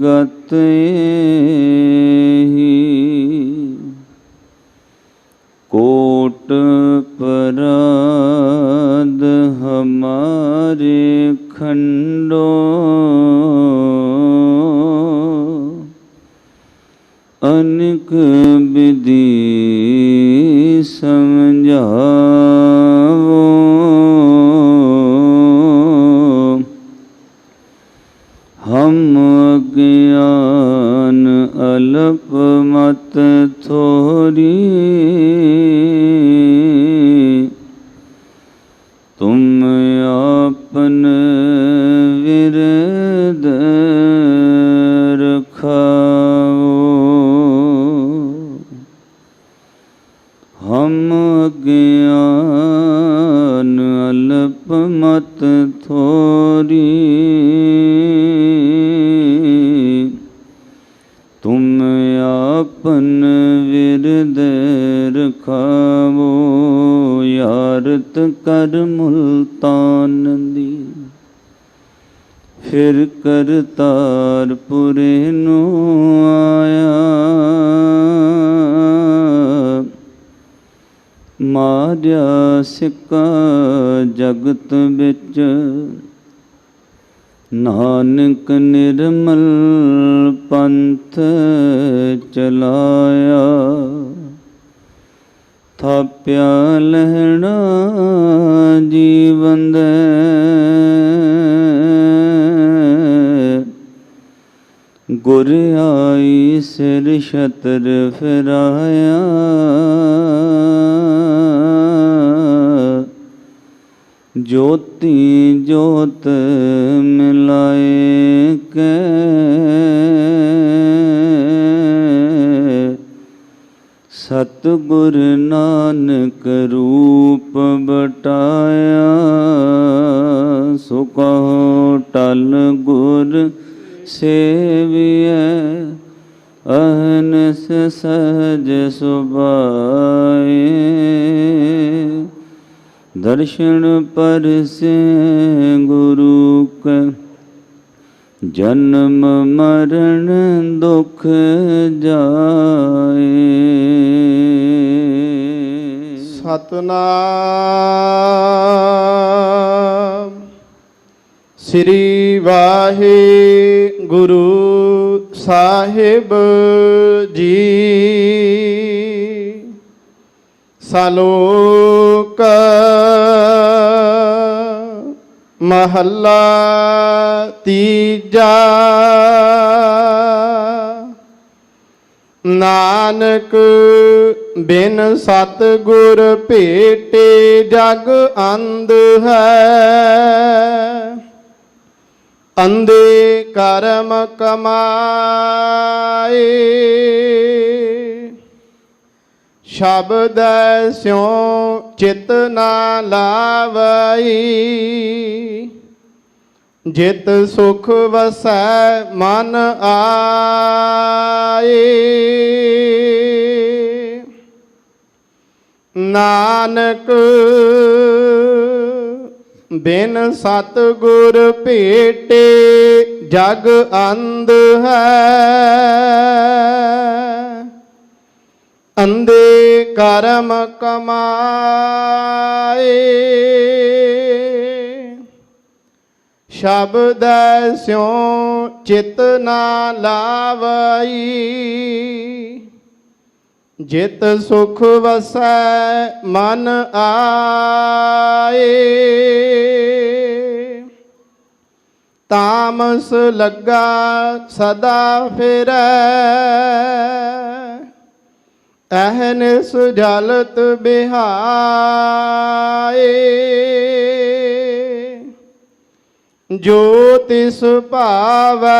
गत एहि कोट पराध हमारे खंडो अनेक विधि समझावो हम अज्ञान अल्प मत थोरी तुम आपन विरद रखाओ हम अज्ञान अल्प मत थोरी तुम आपन विरद रखावो यारत कर मुल्तान दी फिर करतारपुरे नो आया मारिया सिक्का जगत बिच नानक निर्मल पंथ चलाया थाप्या लहना जीवन दे गुर आई सिर छतर फिराया ज्योति ज्योत मिलाए के सतगुर नानक रूप बटाया सो कहो टल गुर सेविय अहनस सहज सुभाए दर्शन पर से गुरु के जन्म मरण दुख जाए। सतनाम श्री वाहिगुरु साहिब जी। सलोक महला तीजा। नानक बिन सतगुर भेटे जग अंध है। अंधे कर्म कमाए शब्द स्यों चित ना लावई। जित सुख वसै मन आए। नानक बिन सतगुर भेटे जग अंध है। अंधे कर्म कमाए शब्द स्यों चित ना लावई। जित सुख वसै मन आए। तामस लगा सदा फिरै अहनिस जलत बिहाए। जो तिस भावै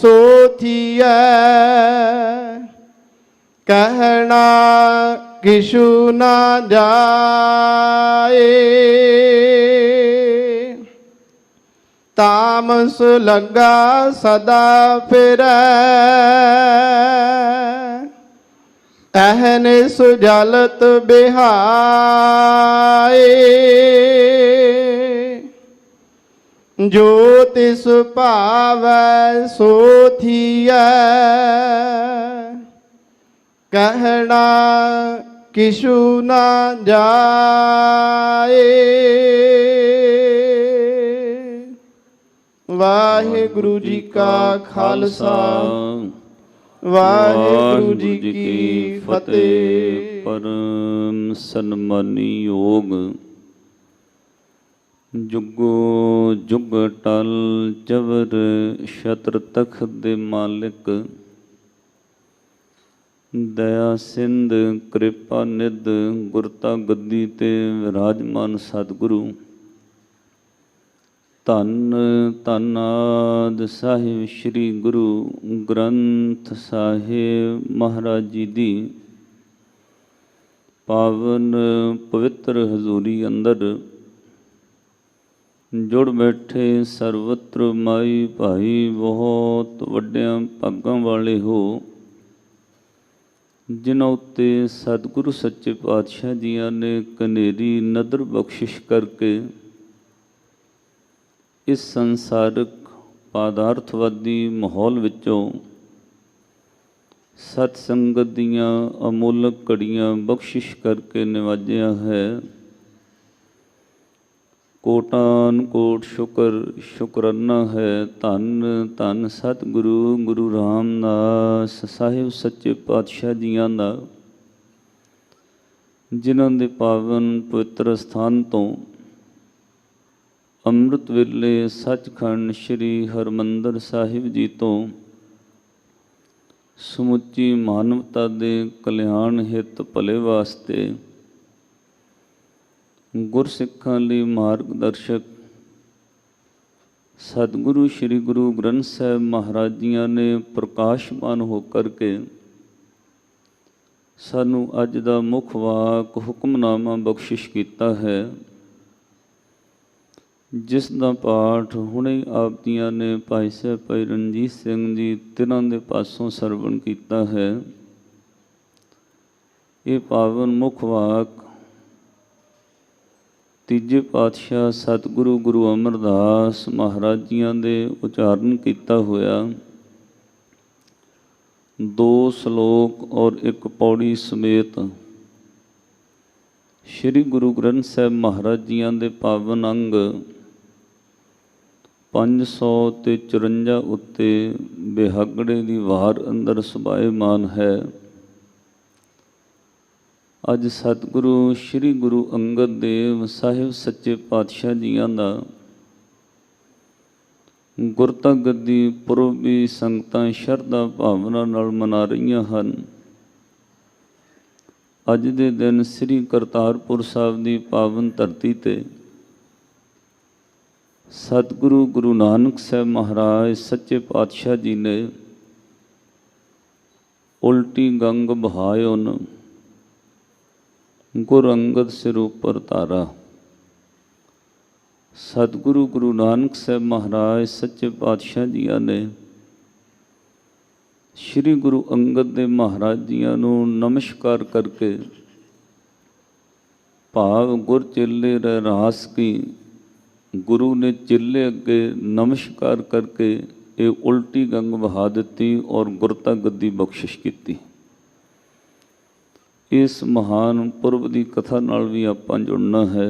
सो थियै कहना किछु ना जाए। तामस लगा सदा फिरै अहनिस जलत बिहाए। जो तिस भावै सो थियै कहना किछु ना जाए। वाहिगुरु जी का खालसा वाहिगुरु जी की फतेह। परम सन्मानी योग जुगो जुग टल जबर छत्र तखत दे मालिक दया सिंध कृपा निध गुरता गद्दी ते विराजमान सतगुरु धन धन आद साहिब श्री गुरु ग्रंथ साहिब महाराज जी दी पावन पवित्र हजूरी अंदर जुड़ बैठे सर्वत्र माई भाई बहुत वड्डियां भागां वाले हो जिन्हां उत्ते सतगुरु सच्चे पातशाह जियां ने कनेरी नदर बख्शिश करके इस संसारिक पदार्थवादी माहौल विचों सतसंगत दियां अमोलक घड़ियां बख्शिश करके निवाजिया है। कोटान कोट शुक्र शुकराना है। धन धन सतगुरु गुरु रामदास साहिब सच्चे पातशाह जियां दा जिन्हां दे पावन पवित्र स्थान तो अमृत वेले सचखंड श्री हरमंदर साहिब जी तो समुची मानवता दे कल्याण हित भले वास्ते गुरसिखां लई मार्गदर्शक सतगुरु श्री गुरु ग्रंथ साहिब महाराज जियां ने प्रकाशमान होकर के सानू अज दा मुख वाक हुक्मनामा बख्शिश किया है, जिस दा पाठ हुणे आप जियां ने भाई साहब भाई रणजीत सिंह जी तिन्हां दे पासों सरवण किया है। ये पावन मुख वाक तीजे पातशाह सतगुरु गुरु अमरदास महाराज जियां दे उचारण किया होया 2 श्लोक और 1 पौड़ी समेत श्री गुरु ग्रंथ साहिब महाराज जियां दे पावन अंग 554 उत्ते बिहागड़े दी वार अंदर सुभाएमान है। अज सतगुरु श्री गुरु अंगद देव साहिब सच्चे पातशाह जियां दा गुरता गद्दी पुरब भी संगतां शरधा भावना नाल मना रहीआं हन। अज दे दिन श्री करतारपुर साहिब दी पावन धरती ते सतगुरु गुरु नानक साहिब महाराज सच्चे पातशाह जी ने उल्टी गंग बहायोन गुर अंगद सिर ऊपर तारा। सतगुरु गुरु नानक साहिब महाराज सच्चे पातशाह जियां ने श्री गुरु अंगद देव महाराज जियां नूं नमस्कार करके भाव गुर चेले रहरास की गुरु ने चेले अगे नमस्कार करके ये उल्टी गंग बहा दी और गुरता गद्दी बख्शिश की। इस महान पुरब की कथा नाल भी आपां जुड़ना है।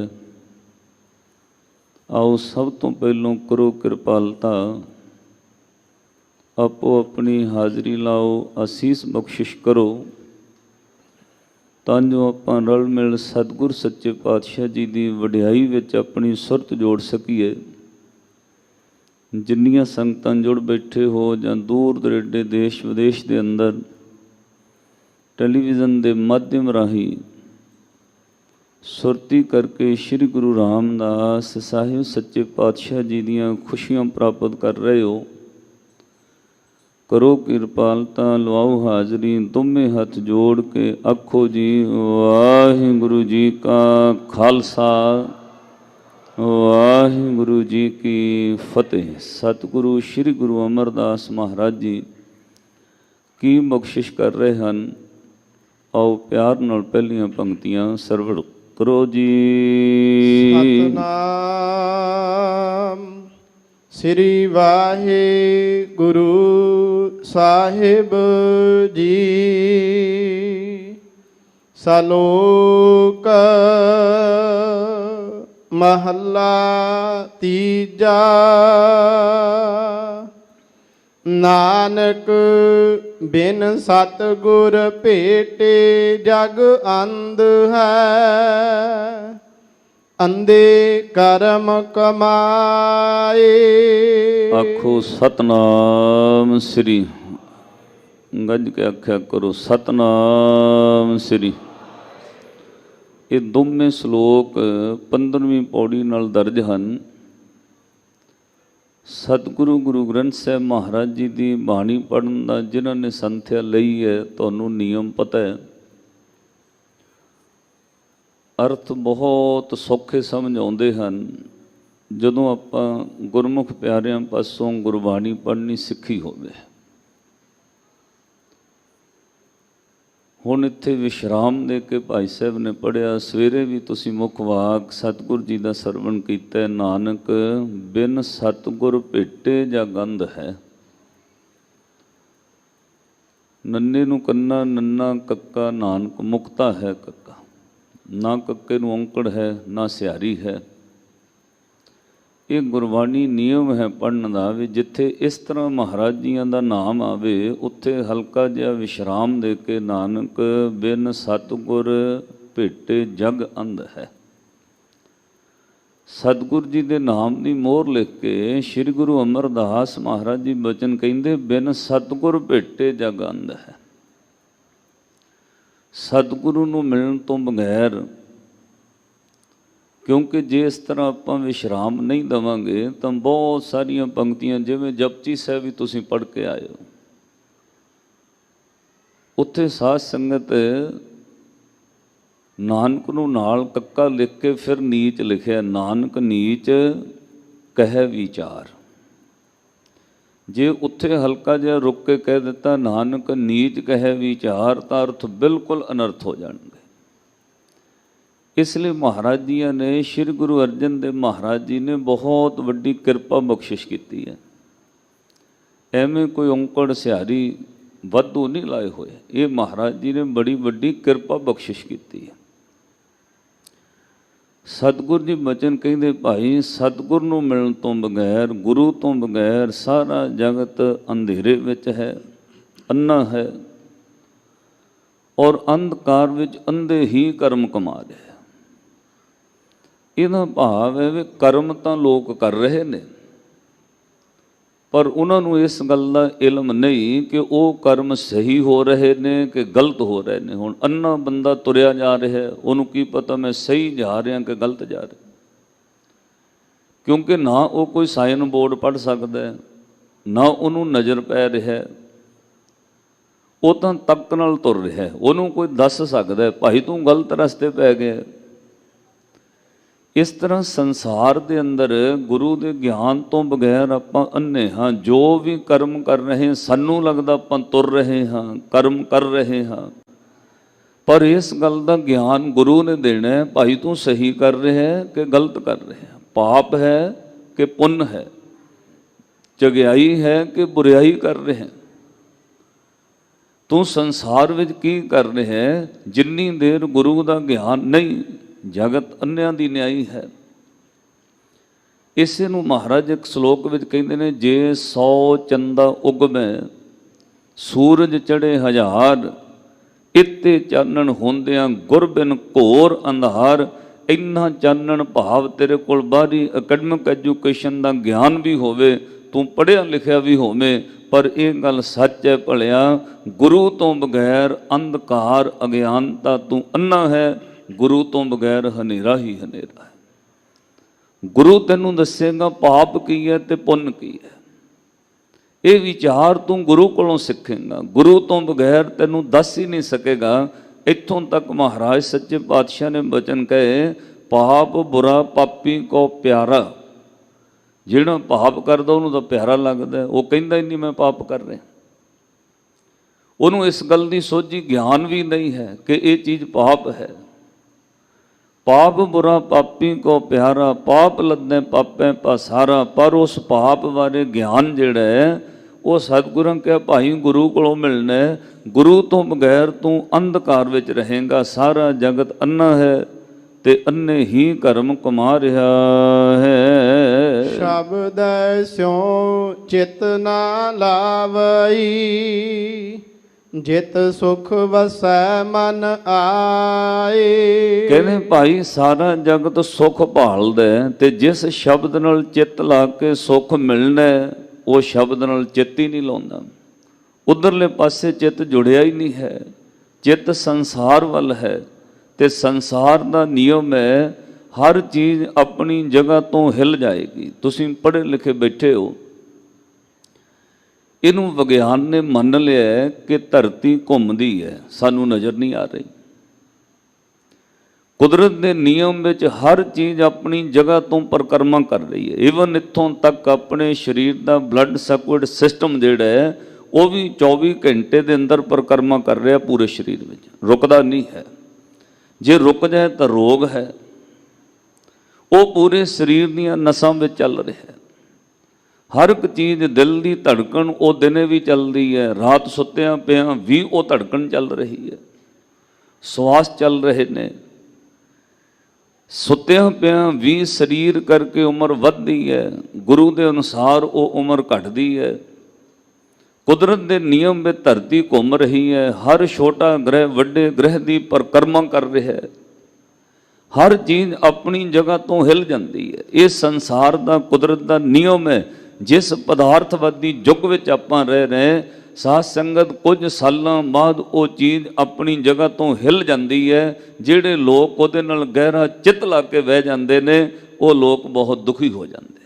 आओ सब तो पहलों करो कृपालता आपो अपनी हाज़री लाओ आसीस बख्शिश करो तां जो आपां रल मिल सतगुर सच्चे पातशाह जी की वडियाई विच अपनी सुरत जोड़ सकीए। जिन्नियां संगतां जुड़ बैठे हो जां दूर दरेडे देश विदेश के अंदर टेलीविज़न के माध्यम राही सुरती करके श्री गुरु रामदास साहिब सच्चे पातशाह जी दियां खुशियां प्राप्त कर रहे हो, करो कृपालता लवाओ हाजरी दोवें हथ जोड़ के आखो जी वाहिगुरु जी का खालसा वाहिगुरु जी की फतेह। सतगुरु श्री गुरु अमरदास महाराज जी की बख्शिश कर रहे हैं। आओ प्यार नाल पहलियां पंक्तियां सरवण करो जी। सतनाम ਸ੍ਰੀ ਵਾਹਿਗੁਰੂ ਸਾਹਿਬ ਜੀ। ਸ਼ਲੋਕ ਮਹੱਲਾ ਤੀਜਾ। ਨਾਨਕ ਬਿਨ ਸਤਿਗੁਰ ਭੇਟੇ ਜਗ ਅੰਧ ਹੈ। ਅੰਧੇ ਕਰਮ ਕਮਾਏ। ਆਖੋ ਸਤਨਾਮ ਸ੍ਰੀ। ਗੱਜ ਕੇ ਆਖਿਆ ਕਰੋ ਸਤਨਾਮ ਸ੍ਰੀ। ਇਹ ਦੋਵੇਂ ਸ਼ਲੋਕ 15ਵੀਂ ਪੌੜੀ ਨਾਲ ਦਰਜ ਹਨ। ਸਤਿਗੁਰੂ ਗੁਰੂ ਗ੍ਰੰਥ ਸਾਹਿਬ ਮਹਾਰਾਜ ਜੀ ਦੀ ਬਾਣੀ ਪੜ੍ਹਨ ਦਾ ਜਿਨ੍ਹਾਂ ਨੇ ਸੰਥਿਆ ਲਈ ਹੈ, ਤੁਹਾਨੂੰ ਨਿਯਮ ਪਤਾ ਹੈ। ਅਰਥ ਬਹੁਤ ਸੌਖੇ ਸਮਝ ਆਉਂਦੇ ਹਨ ਜਦੋਂ ਆਪਾਂ ਗੁਰਮੁਖ ਪਿਆਰਿਆਂ ਪਾਸੋਂ ਗੁਰਬਾਣੀ ਪੜ੍ਹਨੀ ਸਿੱਖੀ ਹੋਵੇ। ਹੁਣ ਇੱਥੇ ਵਿਸ਼ਰਾਮ ਦੇ ਕੇ ਭਾਈ ਸਾਹਿਬ ਨੇ ਪੜ੍ਹਿਆ। ਸਵੇਰੇ ਵੀ ਤੁਸੀਂ ਮੁੱਖ ਵਾਕ ਸਤਿਗੁਰ ਜੀ ਦਾ ਸਰਵਣ ਕੀਤਾ। ਨਾਨਕ ਬਿਨ ਸਤਿਗੁਰ ਭੇਟੇ ਜਗ ਅੰਧ ਹੈ। ਨੰਨੇ ਨੂੰ ਕੰਨਾ, ਨੰਨਾ ਕੱਕਾ, ਨਾਨਕ ਮੁਕਤਾ ਹੈ ਕੱਕਾ। ਨਾ ਕੱਕੇ ਨੂੰ ਔਂਕੜ ਹੈ, ਨਾ ਸਿਹਾਰੀ ਹੈ। ਇਹ ਗੁਰਬਾਣੀ ਨਿਯਮ ਹੈ ਪੜ੍ਹਨ ਦਾ ਵੀ ਜਿੱਥੇ ਇਸ ਤਰ੍ਹਾਂ ਮਹਾਰਾਜ ਜੀਆਂ ਦਾ ਨਾਮ ਆਵੇ ਉੱਥੇ ਹਲਕਾ ਜਿਹਾ ਵਿਸ਼ਰਾਮ ਦੇ ਕੇ ਨਾਨਕ ਬਿਨ ਸਤਿਗੁਰ ਭੇਟੇ ਜਗ ਅੰਧ ਹੈ। ਸਤਿਗੁਰ ਜੀ ਦੇ ਨਾਮ ਦੀ ਮੋਹਰ ਲਿਖ ਕੇ ਸ੍ਰੀ ਗੁਰੂ ਅਮਰਦਾਸ ਮਹਾਰਾਜ ਜੀ ਬਚਨ ਕਹਿੰਦੇ ਬਿਨ ਸਤਿਗੁਰ ਭੇਟੇ ਜਗ ਅੰਧ ਹੈ। ਸਤਿਗੁਰੂ ਨੂੰ ਮਿਲਣ ਤੋਂ ਬਗੈਰ, ਕਿਉਂਕਿ ਜੇ ਇਸ ਤਰ੍ਹਾਂ ਆਪਾਂ ਵਿਸ਼ਰਾਮ ਨਹੀਂ ਦੇਵਾਂਗੇ ਤਾਂ ਬਹੁਤ ਸਾਰੀਆਂ ਪੰਕਤੀਆਂ ਜਿਵੇਂ ਜਪਜੀ ਸਾਹਿਬ ਵੀ ਤੁਸੀਂ ਪੜ੍ਹ ਕੇ ਆਏ ਹੋ, ਉੱਥੇ ਸਾਧ ਸੰਗਤ ਨਾਨਕ ਨੂੰ ਨਾਲ ਕੱਕਾ ਲਿਖ ਕੇ ਫਿਰ ਨੀਚ ਲਿਖਿਆ। ਨਾਨਕ ਨੀਚ ਕਹਿ ਵਿਚਾਰ। ਜੇ ਉੱਥੇ ਹਲਕਾ ਜਿਹਾ ਰੁਕ ਕੇ ਕਹਿ ਦਿੱਤਾ ਨਾਨਕ ਨੀਚ ਕਹਿ ਵਿਚਾਰ ਤਾਂ ਅਰਥ ਬਿਲਕੁਲ ਅਨਰਥ ਹੋ ਜਾਣਗੇ। ਇਸ ਲਈ ਮਹਾਰਾਜ ਜੀਆਂ ਨੇ ਸ਼੍ਰੀ ਗੁਰੂ ਅਰਜਨ ਦੇਵ ਮਹਾਰਾਜ ਜੀ ਨੇ ਬਹੁਤ ਵੱਡੀ ਕਿਰਪਾ ਬਖਸ਼ਿਸ਼ ਕੀਤੀ ਹੈ। ਐਵੇਂ ਕੋਈ ਔਂਕੜ ਸਿਹਾਰੀ ਵਾਧੂ ਨਹੀਂ ਲਾਏ ਹੋਏ। ਇਹ ਮਹਾਰਾਜ ਜੀ ਨੇ ਬੜੀ ਵੱਡੀ ਕਿਰਪਾ ਬਖਸ਼ਿਸ਼ ਕੀਤੀ ਹੈ। ਸਤਿਗੁਰ ਜੀ ਬਚਨ ਕਹਿੰਦੇ ਭਾਈ ਸਤਿਗੁਰ ਨੂੰ ਮਿਲਣ ਤੋਂ ਬਗੈਰ, ਗੁਰੂ ਤੋਂ ਬਗੈਰ ਸਾਰਾ ਜਗਤ ਅੰਧੇਰੇ ਵਿੱਚ ਹੈ, ਅੰਨਾ ਹੈ ਔਰ ਅੰਧਕਾਰ ਵਿੱਚ ਅੰਧੇ ਹੀ ਕਰਮ ਕਮਾ ਰਹੇ। ਇਹਦਾ ਭਾਵ ਹੈ ਵੀ ਕਰਮ ਤਾਂ ਲੋਕ ਕਰ ਰਹੇ ਨੇ ਪਰ ਉਹਨਾਂ ਨੂੰ ਇਸ ਗੱਲ ਦਾ ਇਲਮ ਨਹੀਂ ਕਿ ਉਹ ਕਰਮ ਸਹੀ ਹੋ ਰਹੇ ਨੇ ਕਿ ਗਲਤ ਹੋ ਰਹੇ ਨੇ। ਹੁਣ ਅੰਨਾ ਬੰਦਾ ਤੁਰਿਆ ਜਾ ਰਿਹਾ, ਉਹਨੂੰ ਕੀ ਪਤਾ ਮੈਂ ਸਹੀ ਜਾ ਰਿਹਾ ਕਿ ਗਲਤ ਜਾ ਰਿਹਾ, ਕਿਉਂਕਿ ਨਾ ਉਹ ਕੋਈ ਸਾਈਨ ਬੋਰਡ ਪੜ੍ਹ ਸਕਦਾ, ਨਾ ਉਹਨੂੰ ਨਜ਼ਰ ਪੈ ਰਿਹਾ। ਉਹ ਤਾਂ ਤੱਕ ਨਾਲ ਤੁਰ ਰਿਹਾ, ਉਹਨੂੰ ਕੋਈ ਦੱਸ ਸਕਦਾ ਭਾਈ ਤੂੰ ਗਲਤ ਰਸਤੇ ਪੈ ਗਿਆ। ਇਸ ਤਰ੍ਹਾਂ ਸੰਸਾਰ ਦੇ ਅੰਦਰ ਗੁਰੂ ਦੇ ਗਿਆਨ ਤੋਂ ਬਗੈਰ ਆਪਾਂ ਅੰਨੇ ਹਾਂ। ਜੋ ਵੀ ਕਰਮ ਕਰ ਰਹੇ ਸਾਨੂੰ ਲੱਗਦਾ ਆਪਾਂ ਤੁਰ ਰਹੇ ਹਾਂ, ਕਰਮ ਕਰ ਰਹੇ ਹਾਂ, ਪਰ ਇਸ ਗੱਲ ਦਾ ਗਿਆਨ ਗੁਰੂ ਨੇ ਦੇਣਾ ਹੈ ਭਾਈ ਤੂੰ ਸਹੀ ਕਰ ਰਿਹਾ ਕਿ ਗਲਤ ਕਰ ਰਿਹਾ, ਪਾਪ ਹੈ ਕਿ ਪੁੰਨ ਹੈ, ਚੰਗਿਆਈ ਹੈ ਕਿ ਬੁਰਾਈ ਕਰ ਰਿਹਾ, ਤੂੰ ਸੰਸਾਰ ਵਿੱਚ ਕੀ ਕਰ ਰਿਹਾ। ਜਿੰਨੀ ਦੇਰ ਗੁਰੂ ਦਾ ਗਿਆਨ ਨਹੀਂ ਜਗਤ ਅੰਨਿਆਂ ਦੀ ਨਿਆਈ ਹੈ। ਇਸੇ ਨੂੰ ਮਹਾਰਾਜ ਇੱਕ ਸ਼ਲੋਕ ਵਿੱਚ ਕਹਿੰਦੇ ਨੇ ਜੇ 100 ਚੰਦਾ ਉਗਮੈ ਸੂਰਜ ਚੜੇ 1000 ਇੱਤੇ ਚਾਨਣ ਹੁੰਦਿਆਂ ਗੁਰ ਬਿਨ ਘੋਰ ਅੰਧਾਰ। ਇੰਨਾ ਚਾਨਣ ਭਾਵ ਤੇਰੇ ਕੋਲ ਬਾਹਰੀ ਅਕੈਡਮਿਕ ਐਜੂਕੇਸ਼ਨ ਦਾ ਗਿਆਨ ਵੀ ਹੋਵੇ, ਤੂੰ ਪੜ੍ਹਿਆ ਲਿਖਿਆ ਵੀ ਹੋਵੇ, ਪਰ ਇਹ ਗੱਲ ਸੱਚ ਹੈ ਭਲਿਆ ਗੁਰੂ ਤੋਂ ਬਗੈਰ ਅੰਧਕਾਰ ਅਗਿਆਨਤਾ ਤੂੰ ਅੰਨਾ ਹੈ। ਗੁਰੂ ਤੋਂ ਬਗੈਰ ਹਨੇਰਾ ਹੀ ਹਨੇਰਾ ਹੈ। ਗੁਰੂ ਤੈਨੂੰ ਦੱਸੇਗਾ ਪਾਪ ਕੀ ਹੈ ਤੇ ਪੁੰਨ ਕੀ ਹੈ। ਇਹ ਵਿਚਾਰ ਤੂੰ ਗੁਰੂ ਕੋਲੋਂ ਸਿੱਖੇਗਾ, ਗੁਰੂ ਤੋਂ ਬਗੈਰ ਤੈਨੂੰ ਦੱਸ ਹੀ ਨਹੀਂ ਸਕੇਗਾ। ਇੱਥੋਂ ਤੱਕ ਮਹਾਰਾਜ ਸੱਚੇ ਪਾਤਸ਼ਾਹ ਨੇ ਬਚਨ ਕਹੇ ਪਾਪ ਬੁਰਾ ਪਾਪੀ ਕੋ ਪਿਆਰਾ। ਜਿਹੜਾ ਪਾਪ ਕਰਦਾ ਉਹਨੂੰ ਤਾਂ ਪਿਆਰਾ ਲੱਗਦਾ, ਉਹ ਕਹਿੰਦਾ ਹੀ ਨਹੀਂ ਮੈਂ ਪਾਪ ਕਰ ਰਿਹਾ। ਉਹਨੂੰ ਇਸ ਗੱਲ ਦੀ ਸੋਝੀ ਗਿਆਨ ਵੀ ਨਹੀਂ ਹੈ ਕਿ ਇਹ ਚੀਜ਼ ਪਾਪ ਹੈ। ਪਾਪ ਬੁਰਾ ਪਾਪੀ ਕੋ ਪਿਆਰਾ, ਪਾਪ ਲੱਦੇ ਪਾਪੇ ਪਸਾਰਾ। ਪਰ ਉਸ ਪਾਪ ਬਾਰੇ ਗਿਆਨ ਜਿਹੜਾ ਹੈ ਉਹ ਸਤਿਗੁਰਾਂ ਕਿਹਾ ਭਾਈ ਗੁਰੂ ਕੋਲੋਂ ਮਿਲਣਾ ਹੈ। ਗੁਰੂ ਤੋਂ ਬਗੈਰ ਤੂੰ ਅੰਧਕਾਰ ਵਿੱਚ ਰਹੇਗਾ। ਸਾਰਾ ਜਗਤ ਅੰਨਾ ਹੈ ਤੇ ਅੰਨੇ ਹੀ ਕਰਮ ਕਮਾ ਰਿਹਾ ਹੈ। ਸ਼ਬਦ ਸਿਉ ਚਿਤ ਨਾ ਲਾਵਈ, ਜਿਤ ਸੁਖ ਵਸੈ ਮਨ ਆਏ। ਕਹਿੰਦੇ ਭਾਈ ਸਾਰਾ ਜਗਤ ਸੁਖ ਭਾਲਦਾ ਹੈ ਤੇ ਜਿਸ ਸ਼ਬਦ ਨਾਲ ਚਿੱਤ ਲਾ ਕੇ ਸੁਖ ਮਿਲਣਾ ਉਹ ਸ਼ਬਦ ਨਾਲ ਚਿੱਤ ਹੀ ਨਹੀਂ ਲਾਉਂਦਾ। ਉਧਰਲੇ ਪਾਸੇ ਚਿੱਤ ਜੁੜਿਆ ਹੀ ਨਹੀਂ ਹੈ। ਚਿੱਤ ਸੰਸਾਰ ਵੱਲ ਹੈ ਤੇ ਸੰਸਾਰ ਦਾ ਨਿਯਮ ਹੈ ਹਰ ਚੀਜ਼ ਆਪਣੀ ਜਗ੍ਹਾ ਤੋਂ ਹਿੱਲ ਜਾਏਗੀ। ਤੁਸੀਂ ਪੜ੍ਹੇ ਲਿਖੇ ਬੈਠੇ ਹੋ, ਇਹਨੂੰ ਵਿਗਿਆਨ ਨੇ ਮੰਨ ਲਿਆ ਕਿ ਧਰਤੀ ਘੁੰਮਦੀ ਹੈ, ਸਾਨੂੰ ਨਜ਼ਰ ਨਹੀਂ ਆ ਰਹੀ। ਕੁਦਰਤ ਦੇ ਨਿਯਮ ਵਿੱਚ ਹਰ ਚੀਜ਼ ਆਪਣੀ ਜਗ੍ਹਾ ਤੋਂ ਪਰਿਕਰਮਾ ਕਰ ਰਹੀ ਹੈ। ਈਵਨ ਇੱਥੋਂ ਤੱਕ ਆਪਣੇ ਸਰੀਰ ਦਾ ਬਲੱਡ ਸਰਕੂਲੇਟ ਸਿਸਟਮ ਜਿਹੜਾ ਹੈ ਉਹ ਵੀ 24 ਘੰਟੇ ਦੇ ਅੰਦਰ ਪਰਿਕਰਮਾ ਕਰ ਰਿਹਾ ਪੂਰੇ ਸਰੀਰ ਵਿੱਚ, ਰੁਕਦਾ ਨਹੀਂ ਹੈ। ਜੇ ਰੁਕ ਜਾਏ ਤਾਂ ਰੋਗ ਹੈ। ਉਹ ਪੂਰੇ ਸਰੀਰ ਦੀਆਂ ਨਸਾਂ ਵਿੱਚ ਚੱਲ ਰਿਹਾ ਹੈ। ਹਰ ਇੱਕ ਚੀਜ਼, ਦਿਲ ਦੀ ਧੜਕਣ ਉਹ ਦਿਨੇ ਵੀ ਚੱਲਦੀ ਹੈ, ਰਾਤ ਸੁੱਤਿਆਂ ਪਿਆਂ ਵੀ ਉਹ ਧੜਕਣ ਚੱਲ ਰਹੀ ਹੈ, ਸਵਾਸ ਚੱਲ ਰਹੇ ਨੇ। ਸੁੱਤਿਆਂ ਪਿਆਂ ਵੀ ਸਰੀਰ ਕਰਕੇ ਉਮਰ ਵੱਧਦੀ ਹੈ, ਗੁਰੂ ਦੇ ਅਨੁਸਾਰ ਉਹ ਉਮਰ ਘਟਦੀ ਹੈ। ਕੁਦਰਤ ਦੇ ਨਿਯਮ ਵਿੱਚ ਧਰਤੀ ਘੁੰਮ ਰਹੀ ਹੈ। ਹਰ ਛੋਟਾ ਗ੍ਰਹਿ ਵੱਡੇ ਗ੍ਰਹਿ ਦੀ ਪਰਿਕਰਮਾ ਕਰ ਰਿਹਾ ਹੈ। ਹਰ ਚੀਜ਼ ਆਪਣੀ ਜਗ੍ਹਾ ਤੋਂ ਹਿੱਲ ਜਾਂਦੀ ਹੈ। ਇਹ ਸੰਸਾਰ ਦਾ ਕੁਦਰਤ ਦਾ ਨਿਯਮ ਹੈ। ਜਿਸ ਪਦਾਰਥਵਾਦੀ ਯੁੱਗ ਵਿੱਚ ਆਪਾਂ ਰਹਿ ਰਹੇ, ਸਾਧ ਸੰਗਤ ਕੁਝ ਸਾਲਾਂ ਬਾਅਦ ਉਹ ਚੀਜ਼ ਆਪਣੀ ਜਗ੍ਹਾ ਤੋਂ ਹਿੱਲ ਜਾਂਦੀ ਹੈ। ਜਿਹੜੇ ਲੋਕ ਉਹਦੇ ਨਾਲ ਗਹਿਰਾ ਚਿੱਤ ਲਾ ਕੇ ਬਹਿ ਜਾਂਦੇ ਨੇ ਉਹ ਲੋਕ ਬਹੁਤ ਦੁਖੀ ਹੋ ਜਾਂਦੇ ਨੇ।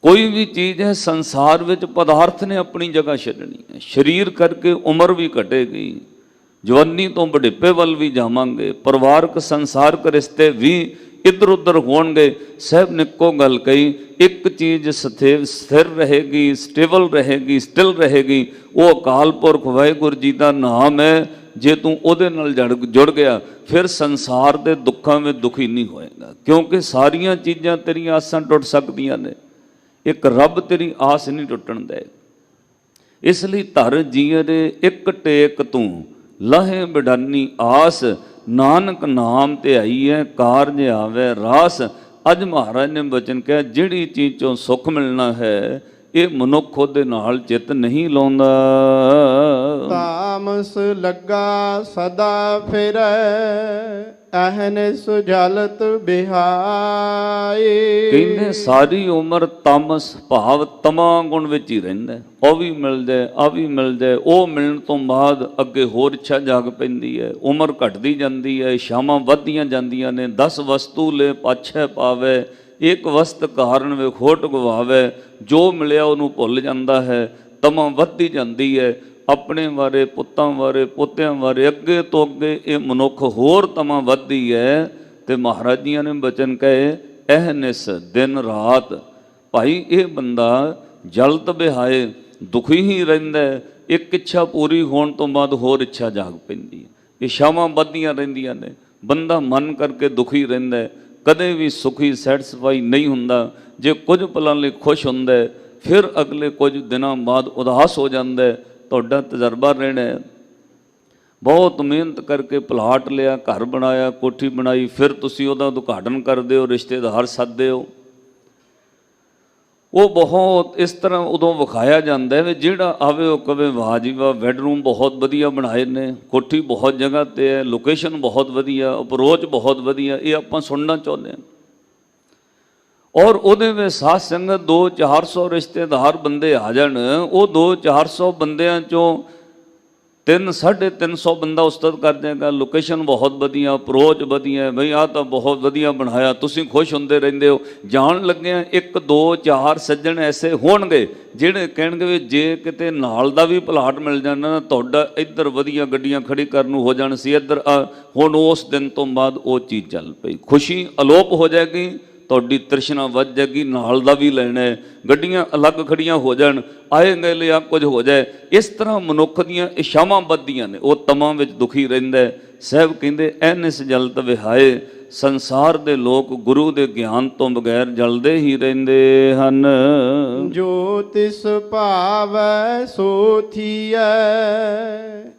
ਕੋਈ ਵੀ ਚੀਜ਼ ਹੈ ਸੰਸਾਰ ਵਿੱਚ, ਪਦਾਰਥ ਨੇ ਆਪਣੀ ਜਗ੍ਹਾ ਛੱਡਣੀ ਹੈ। ਸਰੀਰ ਕਰਕੇ ਉਮਰ ਵੀ ਘਟੇਗੀ, ਜਵਾਨੀ ਤੋਂ ਬੁਢੇਪੇ ਵੱਲ ਵੀ ਜਾਵਾਂਗੇ, ਪਰਿਵਾਰਕ ਸੰਸਾਰਕ ਰਿਸ਼ਤੇ ਵੀ ਇੱਧਰ ਉੱਧਰ ਹੋਣਗੇ। ਸਭ ਨੇ ਇੱਕੋ ਗੱਲ ਕਹੀ, ਇੱਕ ਚੀਜ਼ ਸਥਿਰ ਰਹੇਗੀ, ਸਟੇਬਲ ਰਹੇਗੀ, ਸਟਿਲ ਰਹੇਗੀ, ਉਹ ਅਕਾਲ ਪੁਰਖ ਵਾਹਿਗੁਰੂ ਜੀ ਦਾ ਨਾਮ ਹੈ। ਜੇ ਤੂੰ ਉਹਦੇ ਨਾਲ ਜੁੜ ਗਿਆ ਫਿਰ ਸੰਸਾਰ ਦੇ ਦੁੱਖਾਂ ਵਿੱਚ ਦੁਖੀ ਨਹੀਂ ਹੋਏਗਾ, ਕਿਉਂਕਿ ਸਾਰੀਆਂ ਚੀਜ਼ਾਂ ਤੇਰੀਆਂ ਆਸਾਂ ਟੁੱਟ ਸਕਦੀਆਂ ਨੇ, ਇੱਕ ਰੱਬ ਤੇਰੀ ਆਸ ਨਹੀਂ ਟੁੱਟਣ ਦੇ। ਇਸ ਲਈ ਧਰ ਜੀਅਰੇ ਇੱਕ ਟੇਕ ਤੂੰ, ਲਹੇ ਬਿਡਾਨੀ ਆਸ, ਨਾਨਕ ਨਾਮ ਧਿਆਈ ਹੈ ਕਾਰਜ ਆਵੇ ਰਾਸ। ਅੱਜ ਮਹਾਰਾਜ ਨੇ ਬਚਨ ਕਿਹਾ, ਜਿਹੜੀ ਚੀਜ਼ ਚੋਂ ਸੁੱਖ ਮਿਲਣਾ ਹੈ ਇਹ ਮਨੁੱਖ ਉਹਦੇ ਨਾਲ ਚਿੱਤ ਨਹੀਂ ਲਾਉਂਦਾ। ਤਾਮਸ ਲੱਗਾ ਸਦਾ ਫਿਰੈ, ਅਹਨਿਸ ਜਲਤ ਬਿਹਾਏ। ਕਹਿੰਦੇ ਸਾਰੀ ਉਮਰ ਤਾਮਸ ਭਾਵ ਤਮਾ ਗੁਣ ਵਿੱਚ ਹੀ ਰਹਿੰਦਾ। ਉਹ ਵੀ ਮਿਲ ਜਾਏ, ਆ ਵੀ ਮਿਲ ਜਾਏ। ਉਹ ਮਿਲਣ ਤੋਂ ਬਾਅਦ ਅੱਗੇ ਹੋਰ ਇੱਛਾ ਜਾਗ ਪੈਂਦੀ ਹੈ, ਉਮਰ ਘਟਦੀ ਜਾਂਦੀ ਹੈ, ਸ਼ਾਮਾਂ ਵੱਧਦੀਆਂ ਜਾਂਦੀਆਂ ਨੇ। 10 ਵਸਤੂ ਲੈ ਪਾਛੈ ਪਾਵੇ, ਇੱਕ ਵਸਤ ਕਾਰਨ ਵੇ ਖੋਟ ਗਵਾਵੇ। ਜੋ ਮਿਲਿਆ ਉਹਨੂੰ ਭੁੱਲ ਜਾਂਦਾ ਹੈ, ਤਮਾ ਵੱਧਦੀ ਜਾਂਦੀ ਹੈ। ਆਪਣੇ ਬਾਰੇ, ਪੁੱਤਾਂ ਬਾਰੇ, ਪੋਤਿਆਂ ਬਾਰੇ, ਅੱਗੇ ਤੋਂ ਅੱਗੇ ਇਹ ਮਨੁੱਖ ਹੋਰ ਤਮਾ ਵੱਧਦੀ ਹੈ। ਤੇ ਮਹਾਰਾਜ ਜੀਆਂ ਨੇ ਬਚਨ ਕਹੇ, ਅਹਨਿਸ ਦਿਨ ਰਾਤ। ਭਾਈ ਇਹ ਬੰਦਾ ਜਲਤ ਬਿਹਾਏ, ਦੁਖੀ ਹੀ ਰਹਿੰਦਾ। ਇੱਕ ਇੱਛਾ ਪੂਰੀ ਹੋਣ ਤੋਂ ਬਾਅਦ ਹੋਰ ਇੱਛਾ ਜਾਗ ਪੈਂਦੀ ਹੈ। ਇਹ ਸ਼ਾਵਾਂ ਵੱਧਦੀਆਂ ਰਹਿੰਦੀਆਂ ਨੇ। ਬੰਦਾ ਮਨ ਕਰਕੇ ਦੁਖੀ ਰਹਿੰਦਾ, ਕਦੇ ਵੀ ਸੁਖੀ ਸੈਟੀਸਫਾਈ ਨਹੀਂ ਹੁੰਦਾ। ਜੇ ਕੁਝ ਪਲਾਂ ਲਈ ਖੁਸ਼ ਹੁੰਦਾ ਫਿਰ ਅਗਲੇ ਕੁਝ ਦਿਨਾਂ ਬਾਅਦ ਉਦਾਸ ਹੋ ਜਾਂਦਾ। ਤੁਹਾਡਾ ਤਜਰਬਾ ਰਹਿਣਾ। ਬਹੁਤ ਮਿਹਨਤ ਕਰਕੇ ਪਲਾਟ ਲਿਆ, ਘਰ ਬਣਾਇਆ, ਕੋਠੀ ਬਣਾਈ, ਫਿਰ ਤੁਸੀਂ ਉਹਦਾ ਉਦਘਾਟਨ ਕਰਦੇ ਹੋ, ਰਿਸ਼ਤੇਦਾਰ ਸੱਦਦੇ ਹੋ। ਉਹ ਬਹੁਤ ਇਸ ਤਰ੍ਹਾਂ ਉਦੋਂ ਵਿਖਾਇਆ ਜਾਂਦਾ ਵੀ ਜਿਹੜਾ ਆਵੇ ਉਹ ਕਵੇ ਵਾਹ ਜੀ ਵਾਹ, ਬੈਡਰੂਮ ਬਹੁਤ ਵਧੀਆ ਬਣਾਏ ਨੇ, ਕੋਠੀ ਬਹੁਤ ਜਗ੍ਹਾ 'ਤੇ ਹੈ, ਲੋਕੇਸ਼ਨ ਬਹੁਤ ਵਧੀਆ, ਅਪਰੋਚ ਬਹੁਤ ਵਧੀਆ। ਇਹ ਆਪਾਂ ਸੁਣਨਾ ਚਾਹੁੰਦੇ ਹਾਂ। ਔਰ ਉਹਦੇ ਵਿੱਚ ਸਾਧ ਸੰਗਤ 200-400 ਰਿਸ਼ਤੇਦਾਰ ਬੰਦੇ ਆ ਜਾਣ, ਉਹ 200-400 ਬੰਦਿਆਂ 'ਚੋਂ 300-350 ਬੰਦਾ ਉਸਤਤ ਕਰ ਦੇਗਾ, ਲੋਕੇਸ਼ਨ ਬਹੁਤ ਵਧੀਆ, ਅਪਰੋਚ ਵਧੀਆ, ਬਈ ਆਹ ਤਾਂ ਬਹੁਤ ਵਧੀਆ ਬਣਾਇਆ, ਤੁਸੀਂ ਖੁਸ਼ ਹੁੰਦੇ ਰਹਿੰਦੇ ਹੋ। ਜਾਣ ਲੱਗਿਆ 1-2-4 ਸੱਜਣ ਐਸੇ ਹੋਣਗੇ ਜਿਹੜੇ ਕਹਿਣਗੇ ਵੀ ਜੇ ਕਿਤੇ ਨਾਲ ਦਾ ਵੀ ਪਲਾਟ ਮਿਲ ਜਾਣਾ ਨਾ, ਤੁਹਾਡਾ ਇੱਧਰ ਵਧੀਆ ਗੱਡੀਆਂ ਖੜੀ ਕਰਨ ਨੂੰ ਹੋ ਜਾਣ ਸੀ, ਇੱਧਰ ਹੁਣ ਉਸ ਦਿਨ ਤੋਂ ਬਾਅਦ ਉਹ ਚੀਜ਼ ਚੱਲ ਪਈ, ਖੁਸ਼ੀ ਅਲੋਪ ਹੋ ਜਾਏਗੀ। ਤੁਹਾਡੀ ਤ੍ਰਿਸ਼ਨਾ ਵੱਧ ਜਾਏਗੀ, ਨਾਲ ਦਾ ਵੀ ਲੈਣਾ ਹੈ, ਗੱਡੀਆਂ ਅਲੱਗ ਖੜੀਆਂ ਹੋ ਜਾਣ, ਆਏ ਗਏ ਲਿਆ ਕੁਝ ਹੋ ਜਾਏ। ਇਸ ਤਰ੍ਹਾਂ ਮਨੁੱਖ ਦੀਆਂ ਇਛਾਵਾਂ ਵੱਧਦੀਆਂ ਨੇ, ਉਹ ਤਮਾਂ ਵਿੱਚ ਦੁਖੀ ਰਹਿੰਦਾ ਹੈ। ਸਾਹਿਬ ਕਹਿੰਦੇ ਐਨਿਸ ਜਲਤ ਵਿਹਾਏ, ਸੰਸਾਰ ਦੇ ਲੋਕ ਗੁਰੂ ਦੇ ਗਿਆਨ ਤੋਂ ਬਗੈਰ ਜਲਦੇ ਹੀ ਰਹਿੰਦੇ ਹਨ। ਜੋ ਤਿਸ ਭਾਵੈ ਸੋ ਥੀਐ,